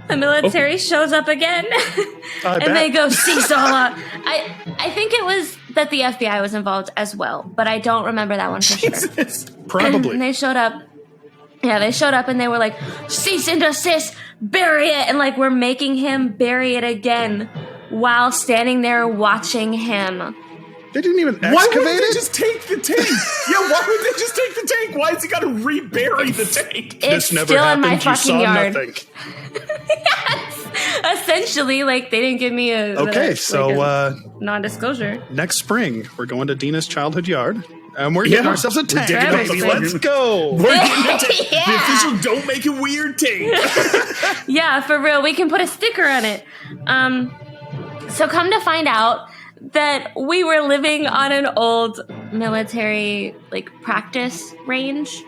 the military shows up again. And they go seesaw. I think it was that the FBI was involved as well, but I don't remember that one for Jesus. sure. Probably. And they showed up. Yeah, they showed up and they were like, cease and desist, bury it. And like, we're making him bury it again while standing there watching him. They didn't even excavate Why wouldn't they it? just take the tank? Yeah, why would they just take the tank? Why has he got to rebury the tank? It's This never still happened. in my You fucking saw yard. nothing. Yes, essentially, like they didn't give me a Okay, so non-disclosure. next spring we're going to Dina's childhood yard and we're getting Yeah. ourselves a tank, digging up baby. the Let's go. We're getting the tank. Yeah. The official don't make it weird tank. Yeah, for real, we can put a sticker on it. So come to find out that we were living on an old military like practice range.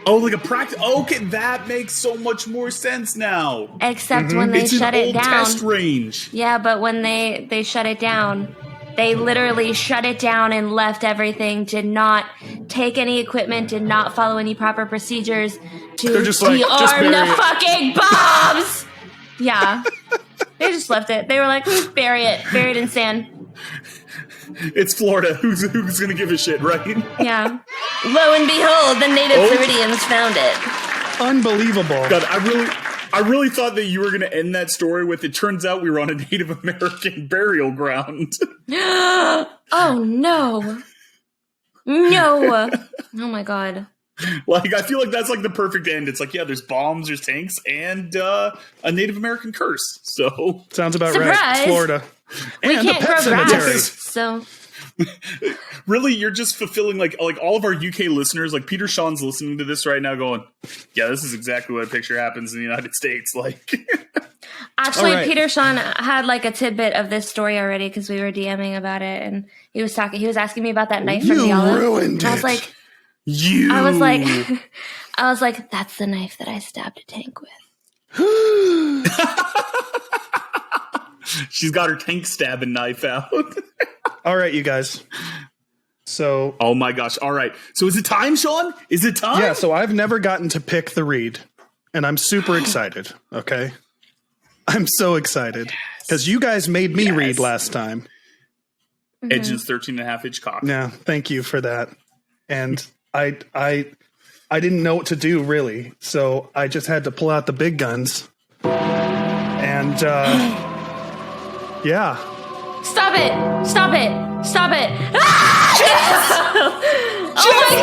Oh, like a practice. Okay, that makes so much more sense now. Except when they It's shut an it old down. test range. Yeah, but when they shut it down, they literally shut it down and left everything, did not take any equipment, did not follow any proper procedures to They're just like, de-arm just bury the it. fucking bombs! Yeah. They just left it. They were like, bury it in sand. It's Florida. Who's gonna give a shit, right? Yeah. Lo and behold, the native Oh. Floridians found it. Unbelievable. God, I really thought that you were gonna end that story with. It turns out we were on a Native American burial ground. Oh no. No. Oh my god. Like, I feel like that's like the perfect end. It's like, yeah, there's bombs, there's tanks, and a Native American curse. So Sounds about Surprise. right. It's Florida. We And can't the pet grow grass, cemetery. so really, you're just fulfilling like all of our UK listeners. Like Peter Sean's listening to this right now, going, "Yeah, this is exactly what I picture happens in the United States." Like, actually, All right. Peter Sean had like a tidbit of this story already because we were DMing about it, and he was asking me about that knife from You the olive. ruined I was it. like, you. I was like, that's the knife that I stabbed a tank with. She's got her tank stabbing knife out. All right, you guys. So, Oh my gosh! All right, so is it time, Sean? Is it time? yeah, so I've never gotten to pick the read, and I'm super excited, okay? I'm so excited because you guys made me read last time. Edge's 13.5-inch cock. Yeah, thank you for that. And I didn't know what to do really, so I just had to pull out the big guns. And yeah, Stop it! Stop it! Stop it! Ah! Oh my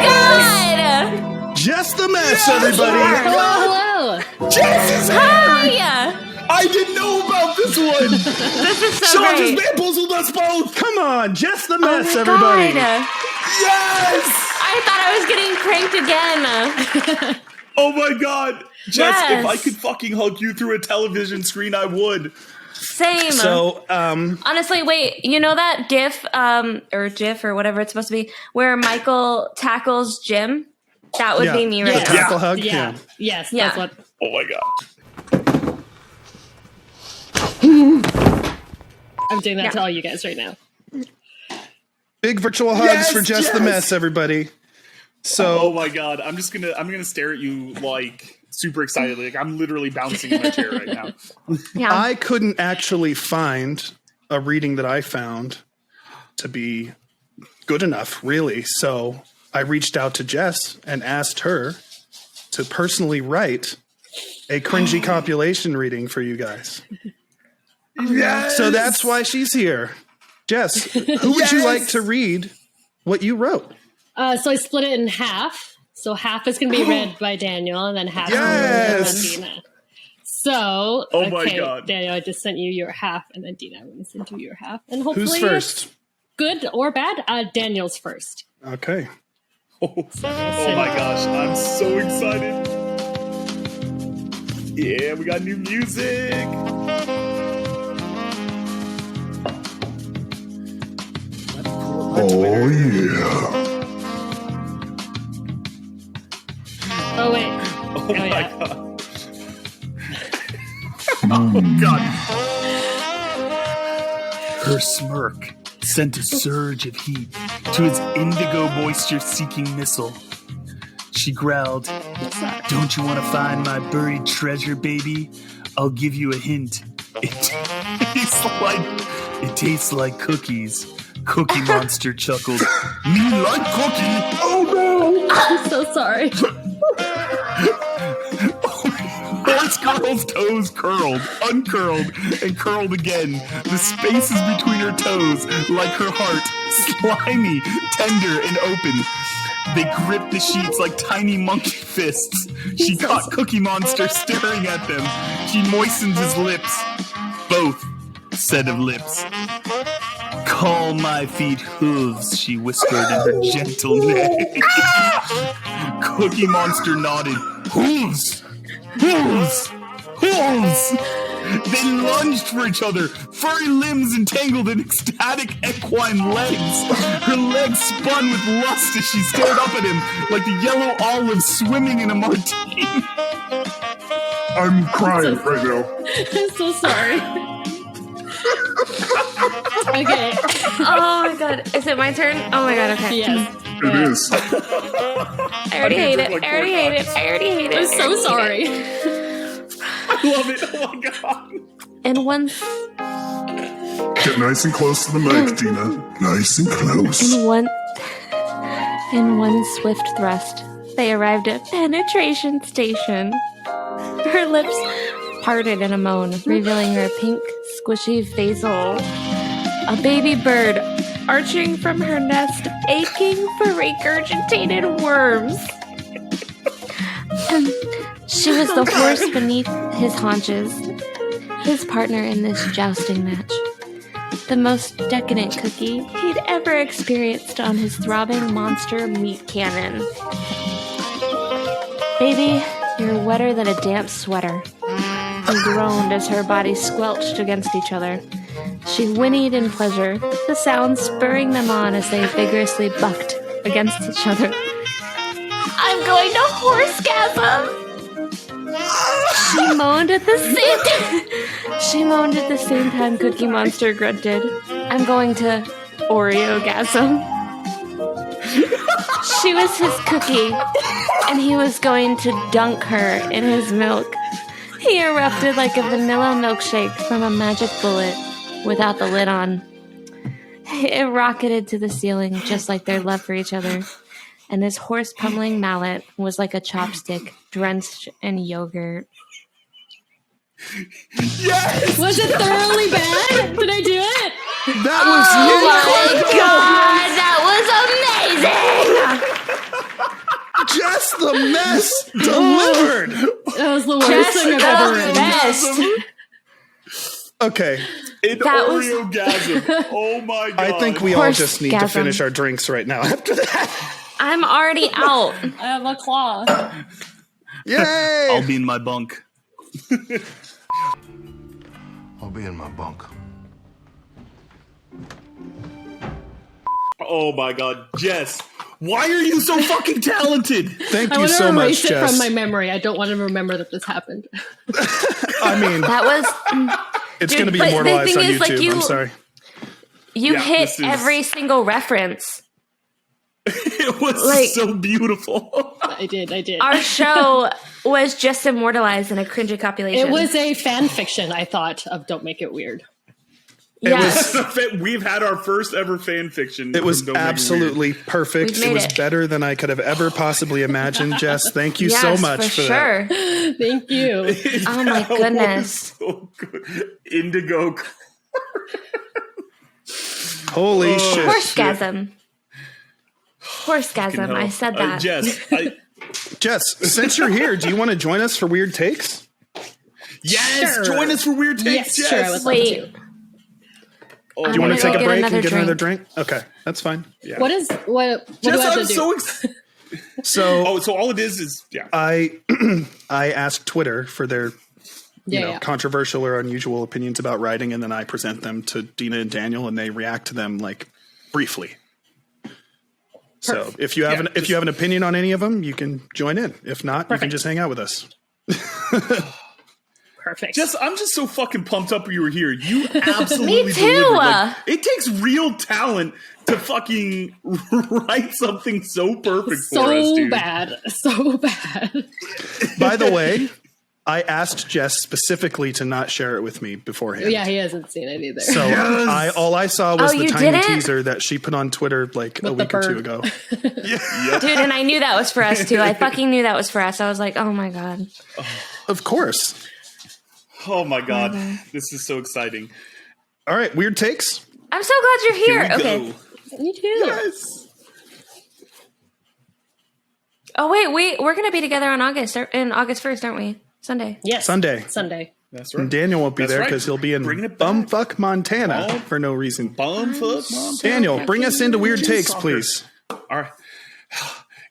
god! just the mess, everybody. Hello. Jess is here! Hi! I didn't know about this one. This is so Sean great. just bamboozled us both. Come on, just the Oh mess, my everybody. God. Yes! I thought I was getting pranked again. Oh my god. Jess, Yes. if I could fucking hug you through a television screen, I would. Same. So, Honestly, wait, you know that GIF, or GIF, or whatever it's supposed to be, where Michael tackles Jim? That would yeah, be me the right now. tackle hug. Yeah. Yes. Yeah. That's what. Oh my god. I'm doing that to all you guys right now. Big virtual hugs Yes, for just the yes. mess, everybody. So, Oh my god. I'm gonna stare at you like super excited. Like I'm literally bouncing in my chair right now. Yeah. I couldn't actually find a reading that I found to be good enough, really. So I reached out to Jess and asked her to personally write a cringy copulation reading for you guys. Yes. So that's why she's here. Jess, who would you like to read what you wrote? So I split it in half. So half is going to be read by Daniel, and then half is going to be read by Dina. So, oh my God. Daniel, I just sent you your half, and then Dina, I'm going to send you your half. And hopefully Who's first? Good or bad? Daniel's first. Okay. Oh my gosh, I'm so excited. Yeah, we got new music. Oh, yeah. Oh, wait. Oh my yeah. God. Oh God. Her smirk sent a surge of heat to his indigo moisture-seeking missile. She growled, "Don't you want to find my buried treasure, baby? I'll give you a hint. It tastes like cookies." Cookie Monster chuckled. "Me like cookie? Oh no!" I'm so sorry. Horse Girl's toes curled, uncurled, and curled again. The spaces between her toes, like her heart, slimy, tender, and open. They gripped the sheets like tiny monkey fists. She caught Cookie Monster staring at them. She moistened his lips. Both set of lips. "Call my feet hooves," she whispered in her gentle neck. Cookie Monster nodded. "Hooves! Hooves! Hooves!" They lunged for each other, furry limbs entangled in ecstatic equine legs. Her legs spun with lust as she stared up at him like the yellow olive swimming in a martini. I'm crying right now. I'm so sorry. Okay. Oh my God. Is it my turn? Oh my God. Okay. Yes. It is. I already hate it. I already hate it. I already hate it. I'm so sorry. I love it. Oh my God. And once, Get nice and close to the mic, Dina. Nice and close. in one swift thrust, they arrived at penetration station. Her lips parted in a moan, revealing her pink, squishy face hole. A baby bird arching from her nest, aching for regurgitated worms. She was the horse beneath his haunches, his partner in this jousting match. The most decadent cookie he'd ever experienced on his throbbing monster meat cannon. "Baby, you're wetter than a damp sweater." He groaned as her bodies squelched against each other. She whinnied in pleasure, the sound spurring them on as they vigorously bucked against each other. "I'm going to horsegasm!" She moaned at the same time Cookie Monster grunted. "I'm going to Oreo-gasm." She was his cookie, and he was going to dunk her in his milk. He erupted like a vanilla milkshake from a magic bullet without the lid on. It rocketed to the ceiling just like their love for each other, and his horse pummeling mallet was like a chopstick drenched in yogurt. Yes! Was it thoroughly bad? Did I do it? That was God, that was amazing! just the mess delivered. That was the worst thing I've ever read. Best. Okay. An That was- Oreo-gasm. Oh my God. I think we all just need to Horsegasm. finish our drinks right now after that. I'm already out. I have a claw. Yay! I'll be in my bunk. I'll be in my bunk. Oh my God. Jess, why are you so fucking talented? Thank I you want to so much, erase it Jess. from my memory. I don't want to remember that this happened. I mean, That was it's dude, going to be but the immortalized thing on is, like, YouTube. you- I'm sorry. you Yeah, hit this is- every single reference. It was Like- so beautiful. I did. Our show was just immortalized in a cringy copulation. It was a fan fiction, I thought, of Don't Make It Weird. yes. We've had our first ever fan fiction. It was from Don't Make It absolutely perfect. We've It made was it. better than I could have ever possibly imagined, Jess. Thank you so Yes, much for that. sure. Thank you. Weird. Oh my That was goodness. so good. Indigo. Holy shit. Horsegasm. Horsegasm. I said that. Jess, since you're here, do you want to join us for Weird Takes? Yes, Sure. join us for Weird Takes. Yes, sure. I would love Wait. to. Oh, Do you want to take a break and get drink. another drink? Okay, that's fine. Yeah. What do I have to do? So so all it is yeah. I asked Twitter for their controversial or unusual opinions about writing, and then I present them to Dina and Daniel, and they react to them like briefly. So if you have an opinion on any of them, you can join in. If not, you can just hang out with us. Perfect. I'm just so fucking pumped up you were here. You absolutely Me too. delivered. Like, it takes real talent to fucking write something so perfect for us, dude. So bad. By the way, I asked Jess specifically to not share it with me beforehand. Yeah, he hasn't seen it either. So all I saw was the tiny didn't? teaser that she put on Twitter like a week or two ago. Dude, and I knew that was for us too. I fucking knew that was for us. I was like, oh my God. Of course. Oh my God. This is so exciting. All right, Weird Takes. I'm so glad you're here. Okay. Go. Me too. Yes. Oh wait, we're gonna be together on August 1st, aren't we? Sunday. Yes. Sunday. That's right. And Daniel won't be there because he'll be in bumfuck Montana for no reason. Bumfuck Montana. Daniel, bring us into Weird Takes, please. All right.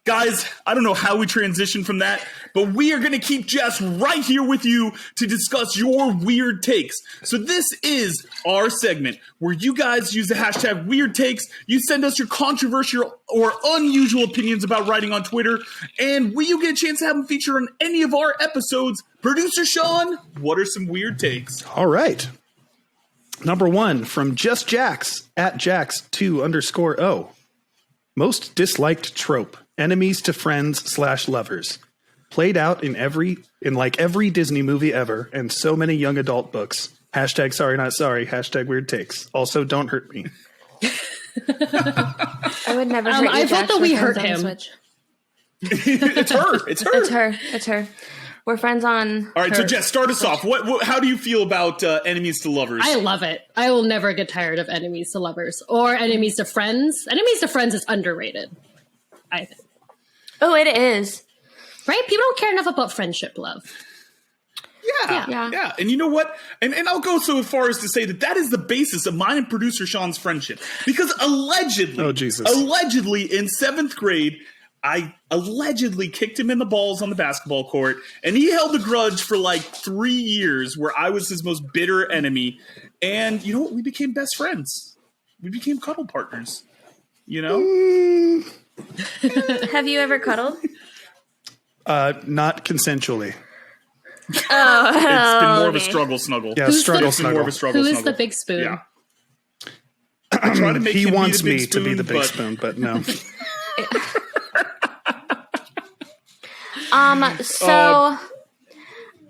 Guys, I don't know how we transition from that, but we are going to keep Jess right here with you to discuss your weird takes. So this is our segment where you guys use the hashtag weird takes. You send us your controversial or unusual opinions about writing on Twitter, and you get a chance to have them featured on any of our episodes. Producer Sean, what are some weird takes? All right. Number 1 from Just Jax at Jax2_O. Most disliked trope. Enemies to friends / lovers. Played out in every Disney movie ever and so many young adult books. Hashtag sorry not sorry. Hashtag weird takes. Also, don't hurt me. I would never hurt you, I Jax. thought that We're we hurt friends on him. Switch. It's her. We're friends on All right, her. so Jess, start us off. How do you feel about enemies to lovers? I love it. I will never get tired of enemies to lovers or enemies to friends. Enemies to friends is underrated, I think. Oh, it is. Right? People don't care enough about friendship love. Yeah. And you know what? And I'll go so far as to say that is the basis of mine and producer Sean's friendship. Because allegedly in 7th grade, I allegedly kicked him in the balls on the basketball court, and he held a grudge for like 3 years where I was his most bitter enemy. And you know what? We became best friends. We became cuddle partners. You know? Have you ever cuddled? Not consensually. It's been more of a struggle snuggle. Yeah, struggle snuggle. More of a struggle Who is snuggle. the big spoon? Yeah. I try to make He him wants be the me big to be the big but- spoon, but no. So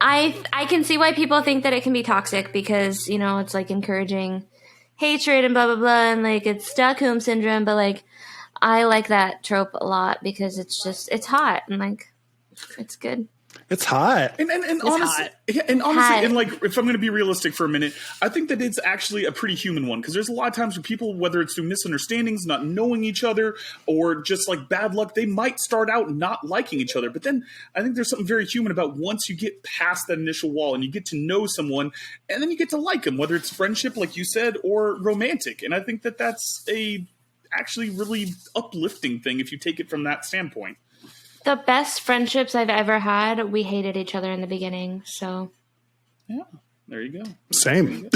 I can see why people think that it can be toxic because, you know, it's like encouraging hatred and blah, blah, blah. And like it's Stockholm syndrome. But like, I like that trope a lot because it's hot and like, it's good. It's hot. And honestly, and like, if I'm going to be realistic for a minute, I think that it's actually a pretty human one because there's a lot of times where people, whether it's through misunderstandings, not knowing each other, or just like bad luck, they might start out not liking each other. But then I think there's something very human about once you get past that initial wall and you get to know someone, and then you get to like them, whether it's friendship, like you said, or romantic. And I think that that's a actually really uplifting thing if you take it from that standpoint. The best friendships I've ever had, we hated each other in the beginning. So, yeah, there you go. Same.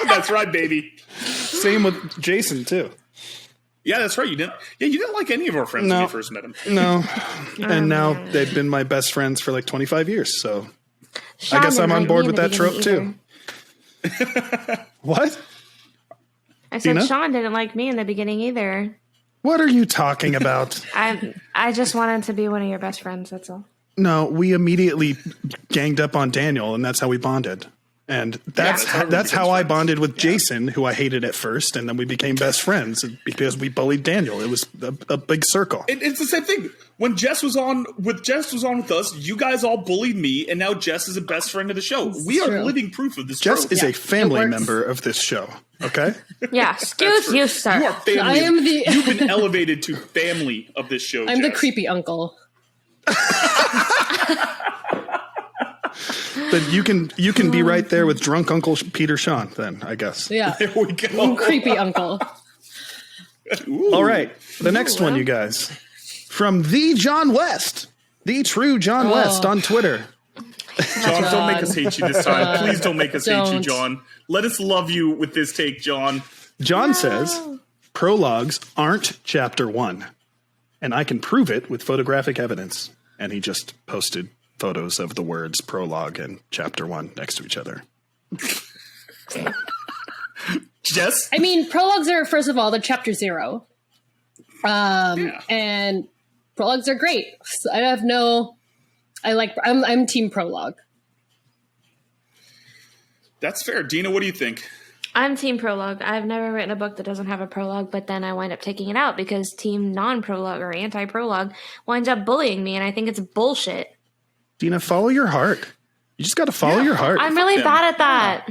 That's right, baby. Same with Jason too. Yeah, that's right. You didn't like any of our friends when you first met him. No. And now they've been my best friends for like 25 years. So Sean I guess I'm didn't on like board me in with the that trope beginning too. What? I said Dina? Sean didn't like me in the beginning either. What are you talking about? I just wanted to be one of your best friends. That's all. No, we immediately ganged up on Daniel, and that's how we bonded. And that's how I bonded with Jason, who I hated at first, and then we became best friends because we bullied Daniel. It was a big circle. It's the same thing. When Jess was on with us, you guys all bullied me, and now Jess is a best friend of the show. We are living proof of this. Jess is a family member of this show. Okay. Yeah. Excuse you, sir. You are family. You've been elevated to family of this show. I'm Jess. the creepy uncle. But you can be right there with drunk Uncle Peter Sean then, I guess. Yeah. There we go. Creepy uncle. All right. The next one, you guys. From the John West. The true John West on Twitter. John, don't make us hate you this time. Please don't make us hate you, John. Let us love you with this take, John. John says, prologues aren't chapter 1. And I can prove it with photographic evidence. And he just posted photos of the words prologue and chapter 1 next to each other. Jess? I mean, prologues are, first of all, they're chapter 0. And prologues are great. So I'm team prologue. That's fair. Dina, what do you think? I'm team prologue. I've never written a book that doesn't have a prologue, but then I wind up taking it out because team non-prologue or anti-prologue winds up bullying me, and I think it's bullshit. Dina, follow your heart. You just got to follow your heart. I'm really bad at that.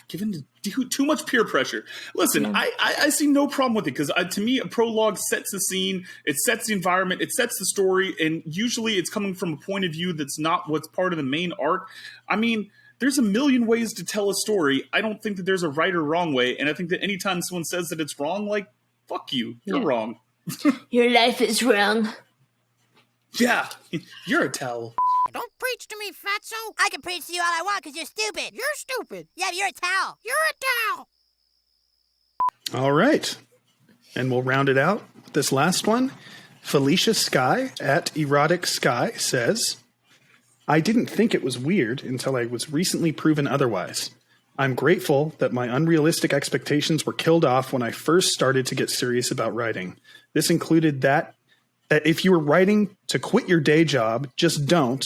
Given too much peer pressure. Listen, I see no problem with it because to me, a prologue sets the scene, it sets the environment, it sets the story, and usually it's coming from a point of view that's not what's part of the main arc. I mean, there's a million ways to tell a story. I don't think that there's a right or wrong way, and I think that anytime someone says that it's wrong, like, fuck you. You're wrong. Your life is wrong. Yeah, you're a towel. Don't preach to me, fatso. I can preach to you all I want because you're stupid. You're stupid. Yeah, but you're a towel. You're a towel. All right. And we'll round it out with this last one. Felicia Sky at Erotic Sky says, I didn't think it was weird until I was recently proven otherwise. I'm grateful that my unrealistic expectations were killed off when I first started to get serious about writing. This included that if you were writing to quit your day job, just don't,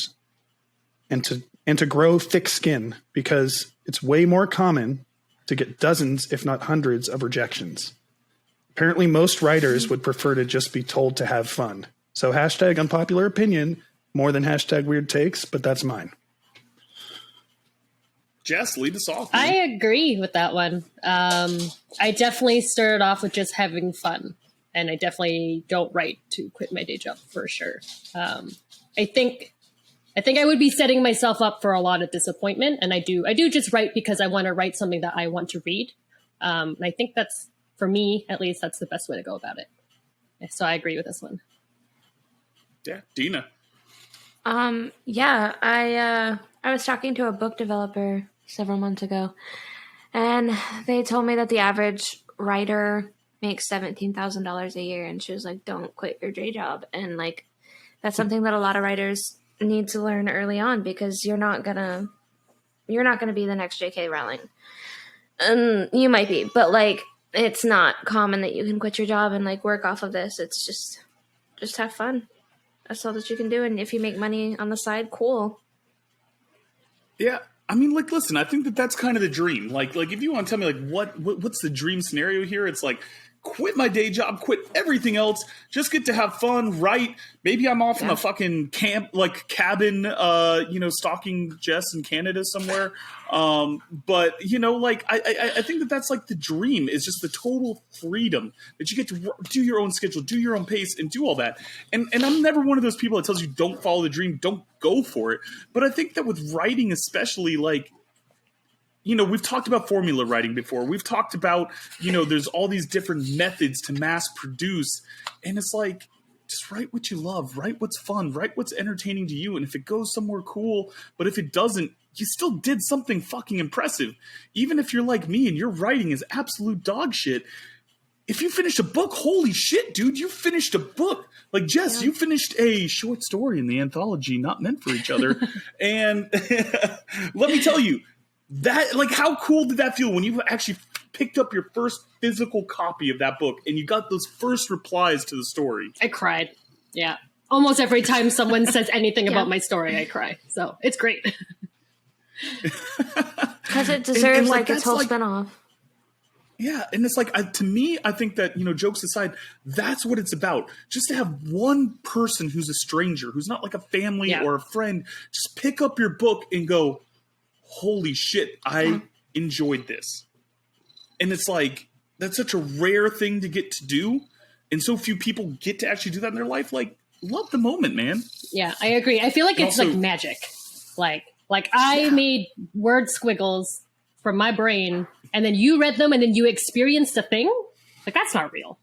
and to grow thick skin, because it's way more common to get dozens, if not hundreds, of rejections. Apparently, most writers would prefer to just be told to have fun. So hashtag unpopular opinion more than hashtag weird takes, but that's mine. Jess, lead us off. I agree with that one. I definitely started off with just having fun, and I definitely don't write to quit my day job for sure. I think I would be setting myself up for a lot of disappointment, and I do just write because I want to write something that I want to read. And I think that's, for me at least, that's the best way to go about it. So I agree with this one. Yeah, Dina. Yeah, I was talking to a book developer several months ago, and they told me that the average writer makes $17,000 a year, and she was like, don't quit your day job. And like, that's something that a lot of writers need to learn early on, because you're not gonna be the next J.K. Rowling. You might be, but like, it's not common that you can quit your job and like work off of this. It's just have fun. That's all that you can do. And if you make money on the side, cool. Yeah. I mean, like, listen, I think that that's kind of the dream. Like if you want to tell me, like, what's the dream scenario here? It's like, quit my day job, quit everything else, just get to have fun, write. Maybe I'm off in a fucking camp, like cabin, stalking Jess in Canada somewhere. But, like, I think that that's like the dream, is just the total freedom that you get to do your own schedule, do your own pace, and do all that. And I'm never one of those people that tells you don't follow the dream, don't go for it. But I think that with writing especially, like, we've talked about formula writing before. We've talked about, there's all these different methods to mass produce. And it's like, just write what you love, write what's fun, write what's entertaining to you. And if it goes somewhere, cool. But if it doesn't, you still did something fucking impressive. Even if you're like me and your writing is absolute dog shit. If you finished a book, holy shit, dude, you finished a book. Like, Jess, you finished a short story in the anthology Not Meant for Each Other. And let me tell you, that, like, how cool did that feel when you actually picked up your first physical copy of that book and you got those first replies to the story? I cried. Yeah. Almost every time someone says anything about my story, I cry. So it's great. Because it deserves And, like its whole like, spinoff. Yeah, and it's like, to me, I think that, jokes aside, that's what it's about. Just to have one person who's a stranger, who's not like a family or a friend, just pick up your book and go, holy shit, I enjoyed this. And it's like, that's such a rare thing to get to do. And so few people get to actually do that in their life. Like, love the moment, man. Yeah, I agree. I feel like it's also, like magic. Like I made word squiggles from my brain, and then you read them, and then you experienced a thing. Like, that's not real.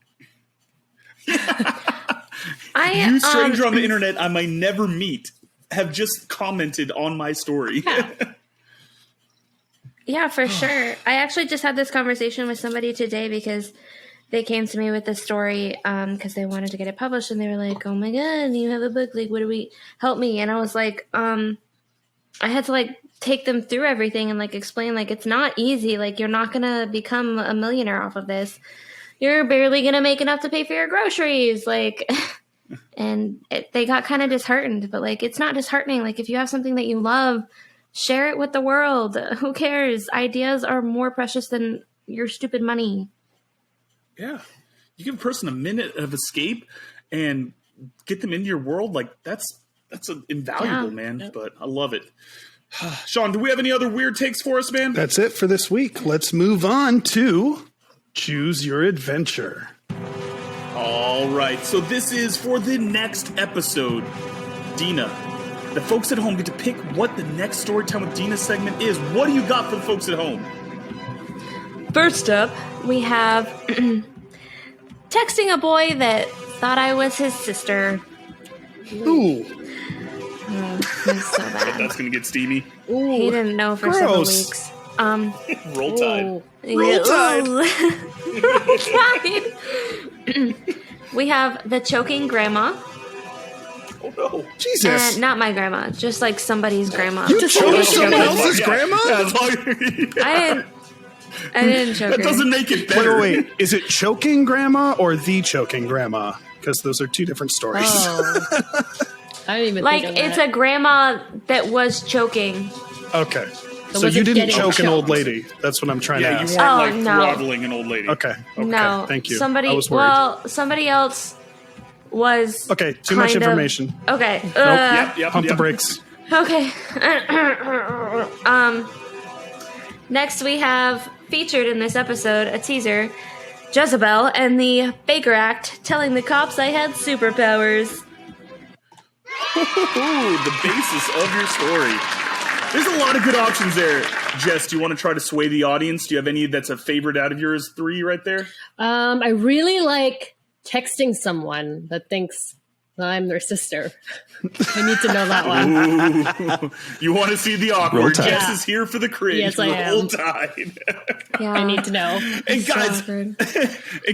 You stranger on the internet I might never meet have just commented on my story. Yeah, for sure. I actually just had this conversation with somebody today because they came to me with a story because they wanted to get it published, and they were like, "Oh my god, you have a book! Like, what do we help me?" And I was like, I had to like take them through everything and like explain like it's not easy. Like, you're not gonna become a millionaire off of this. You're barely gonna make enough to pay for your groceries. Like, and they got kind of disheartened, but like it's not disheartening. Like, if you have something that you love, share it with the world. Who cares? Ideas are more precious than your stupid money. Yeah. You give a person a minute of escape and get them into your world. Like, that's invaluable, man. But I love it. Sean, do we have any other weird takes for us, man? That's it for this week. Let's move on to Choose Your Adventure. All right. So this is for the next episode. Dina, the folks at home get to pick what the next Storytime with Dina segment is. What do you got for the folks at home? First up, we have texting a boy that thought I was his sister. Ooh. Oh, he's so bad. That's going to get steamy. Ooh, he didn't know for several weeks. Roll Tide. Roll Tide. Roll Tide. We have the choking grandma. Oh no. Jesus. Not my grandma, just like somebody's grandma. You choked someone else's grandma? I didn't choke her. That doesn't make it better. Wait. Is it choking grandma or the choking grandma? Because those are two different stories. Oh. I didn't even like, think of it's that. a grandma that was choking. Okay. So you didn't choke an old lady. That's what I'm trying to ask. You weren't throttling an old lady. Okay. No. Thank you. Somebody, I was worried. somebody else was. Okay. Too much information. Okay. Pump the brakes. Okay. Next we have featured in this episode a teaser, Jezebel and the Baker Act telling the cops I had superpowers. The basis of your story. There's a lot of good options there. Jess, do you want to try to sway the audience? Do you have any that's a favorite out of yours three right there? I really like texting someone that thinks I'm their sister. I need to know that one. Ooh. You want to see the awkward. Jess is here for the cringe. Yes, I am. Roll Tide. Yeah. I need to know. And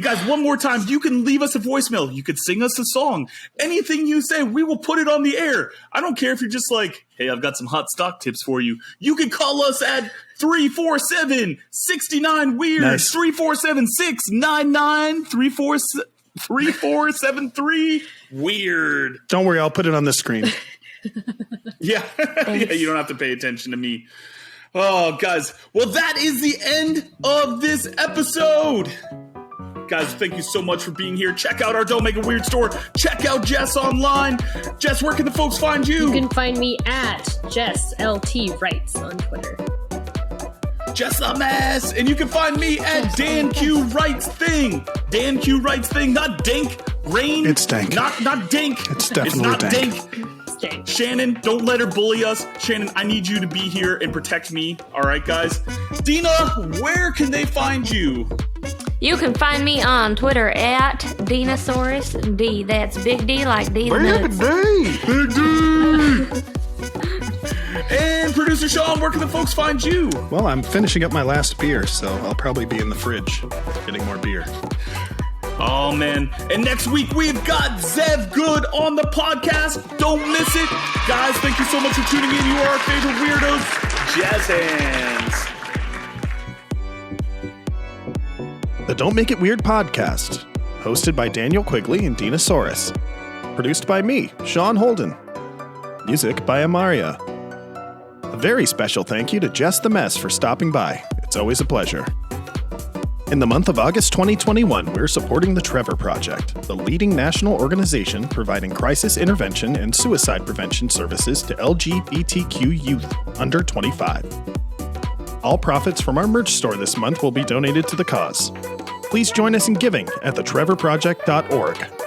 guys, one more time, you can leave us a voicemail. You could sing us a song. Anything you say, we will put it on the air. I don't care if you're just like, hey, I've got some hot stock tips for you. You can call us at 347-69-WEIRD. Nice. 347-699-3473 weird. Don't worry, I'll put it on the screen. Yeah. Yeah, you don't have to pay attention to me. Oh, guys. Well, that is the end of this episode. Guys, thank you so much for being here. Check out our Don't Make It Weird store. Check out Jess online. Jess, where can the folks find you? You can find me at Jess LT Writes on Twitter. Just a mess. And you can find me at Dan Q Writes Thing. Dan Q Writes Thing, not Dink. Rain. It's dank. Not Dink. It's definitely not dank. Dink. Shannon, don't let her bully us. Shannon, I need you to be here and protect me. All right, guys. Dina, where can they find you? You can find me on Twitter at Dinasaurus D. That's Big D like D's nuts. Big D. And producer Sean, where can the folks find you? Well, I'm finishing up my last beer, so I'll probably be in the fridge getting more beer. Oh, man. And next week, we've got Zev Good on the podcast. Don't miss it. Guys, thank you so much for tuning in. You are our favorite weirdos. Jazz hands. The Don't Make It Weird podcast, hosted by Daniel Quigley and Dinasaurus. Produced by me, Sean Holden. Music by Amaria. A very special thank you to Jess the Mess for stopping by. It's always a pleasure. In the month of August 2021, we're supporting the Trevor Project, the leading national organization providing crisis intervention and suicide prevention services to LGBTQ youth under 25. All profits from our merch store this month will be donated to the cause. Please join us in giving at thetrevorproject.org.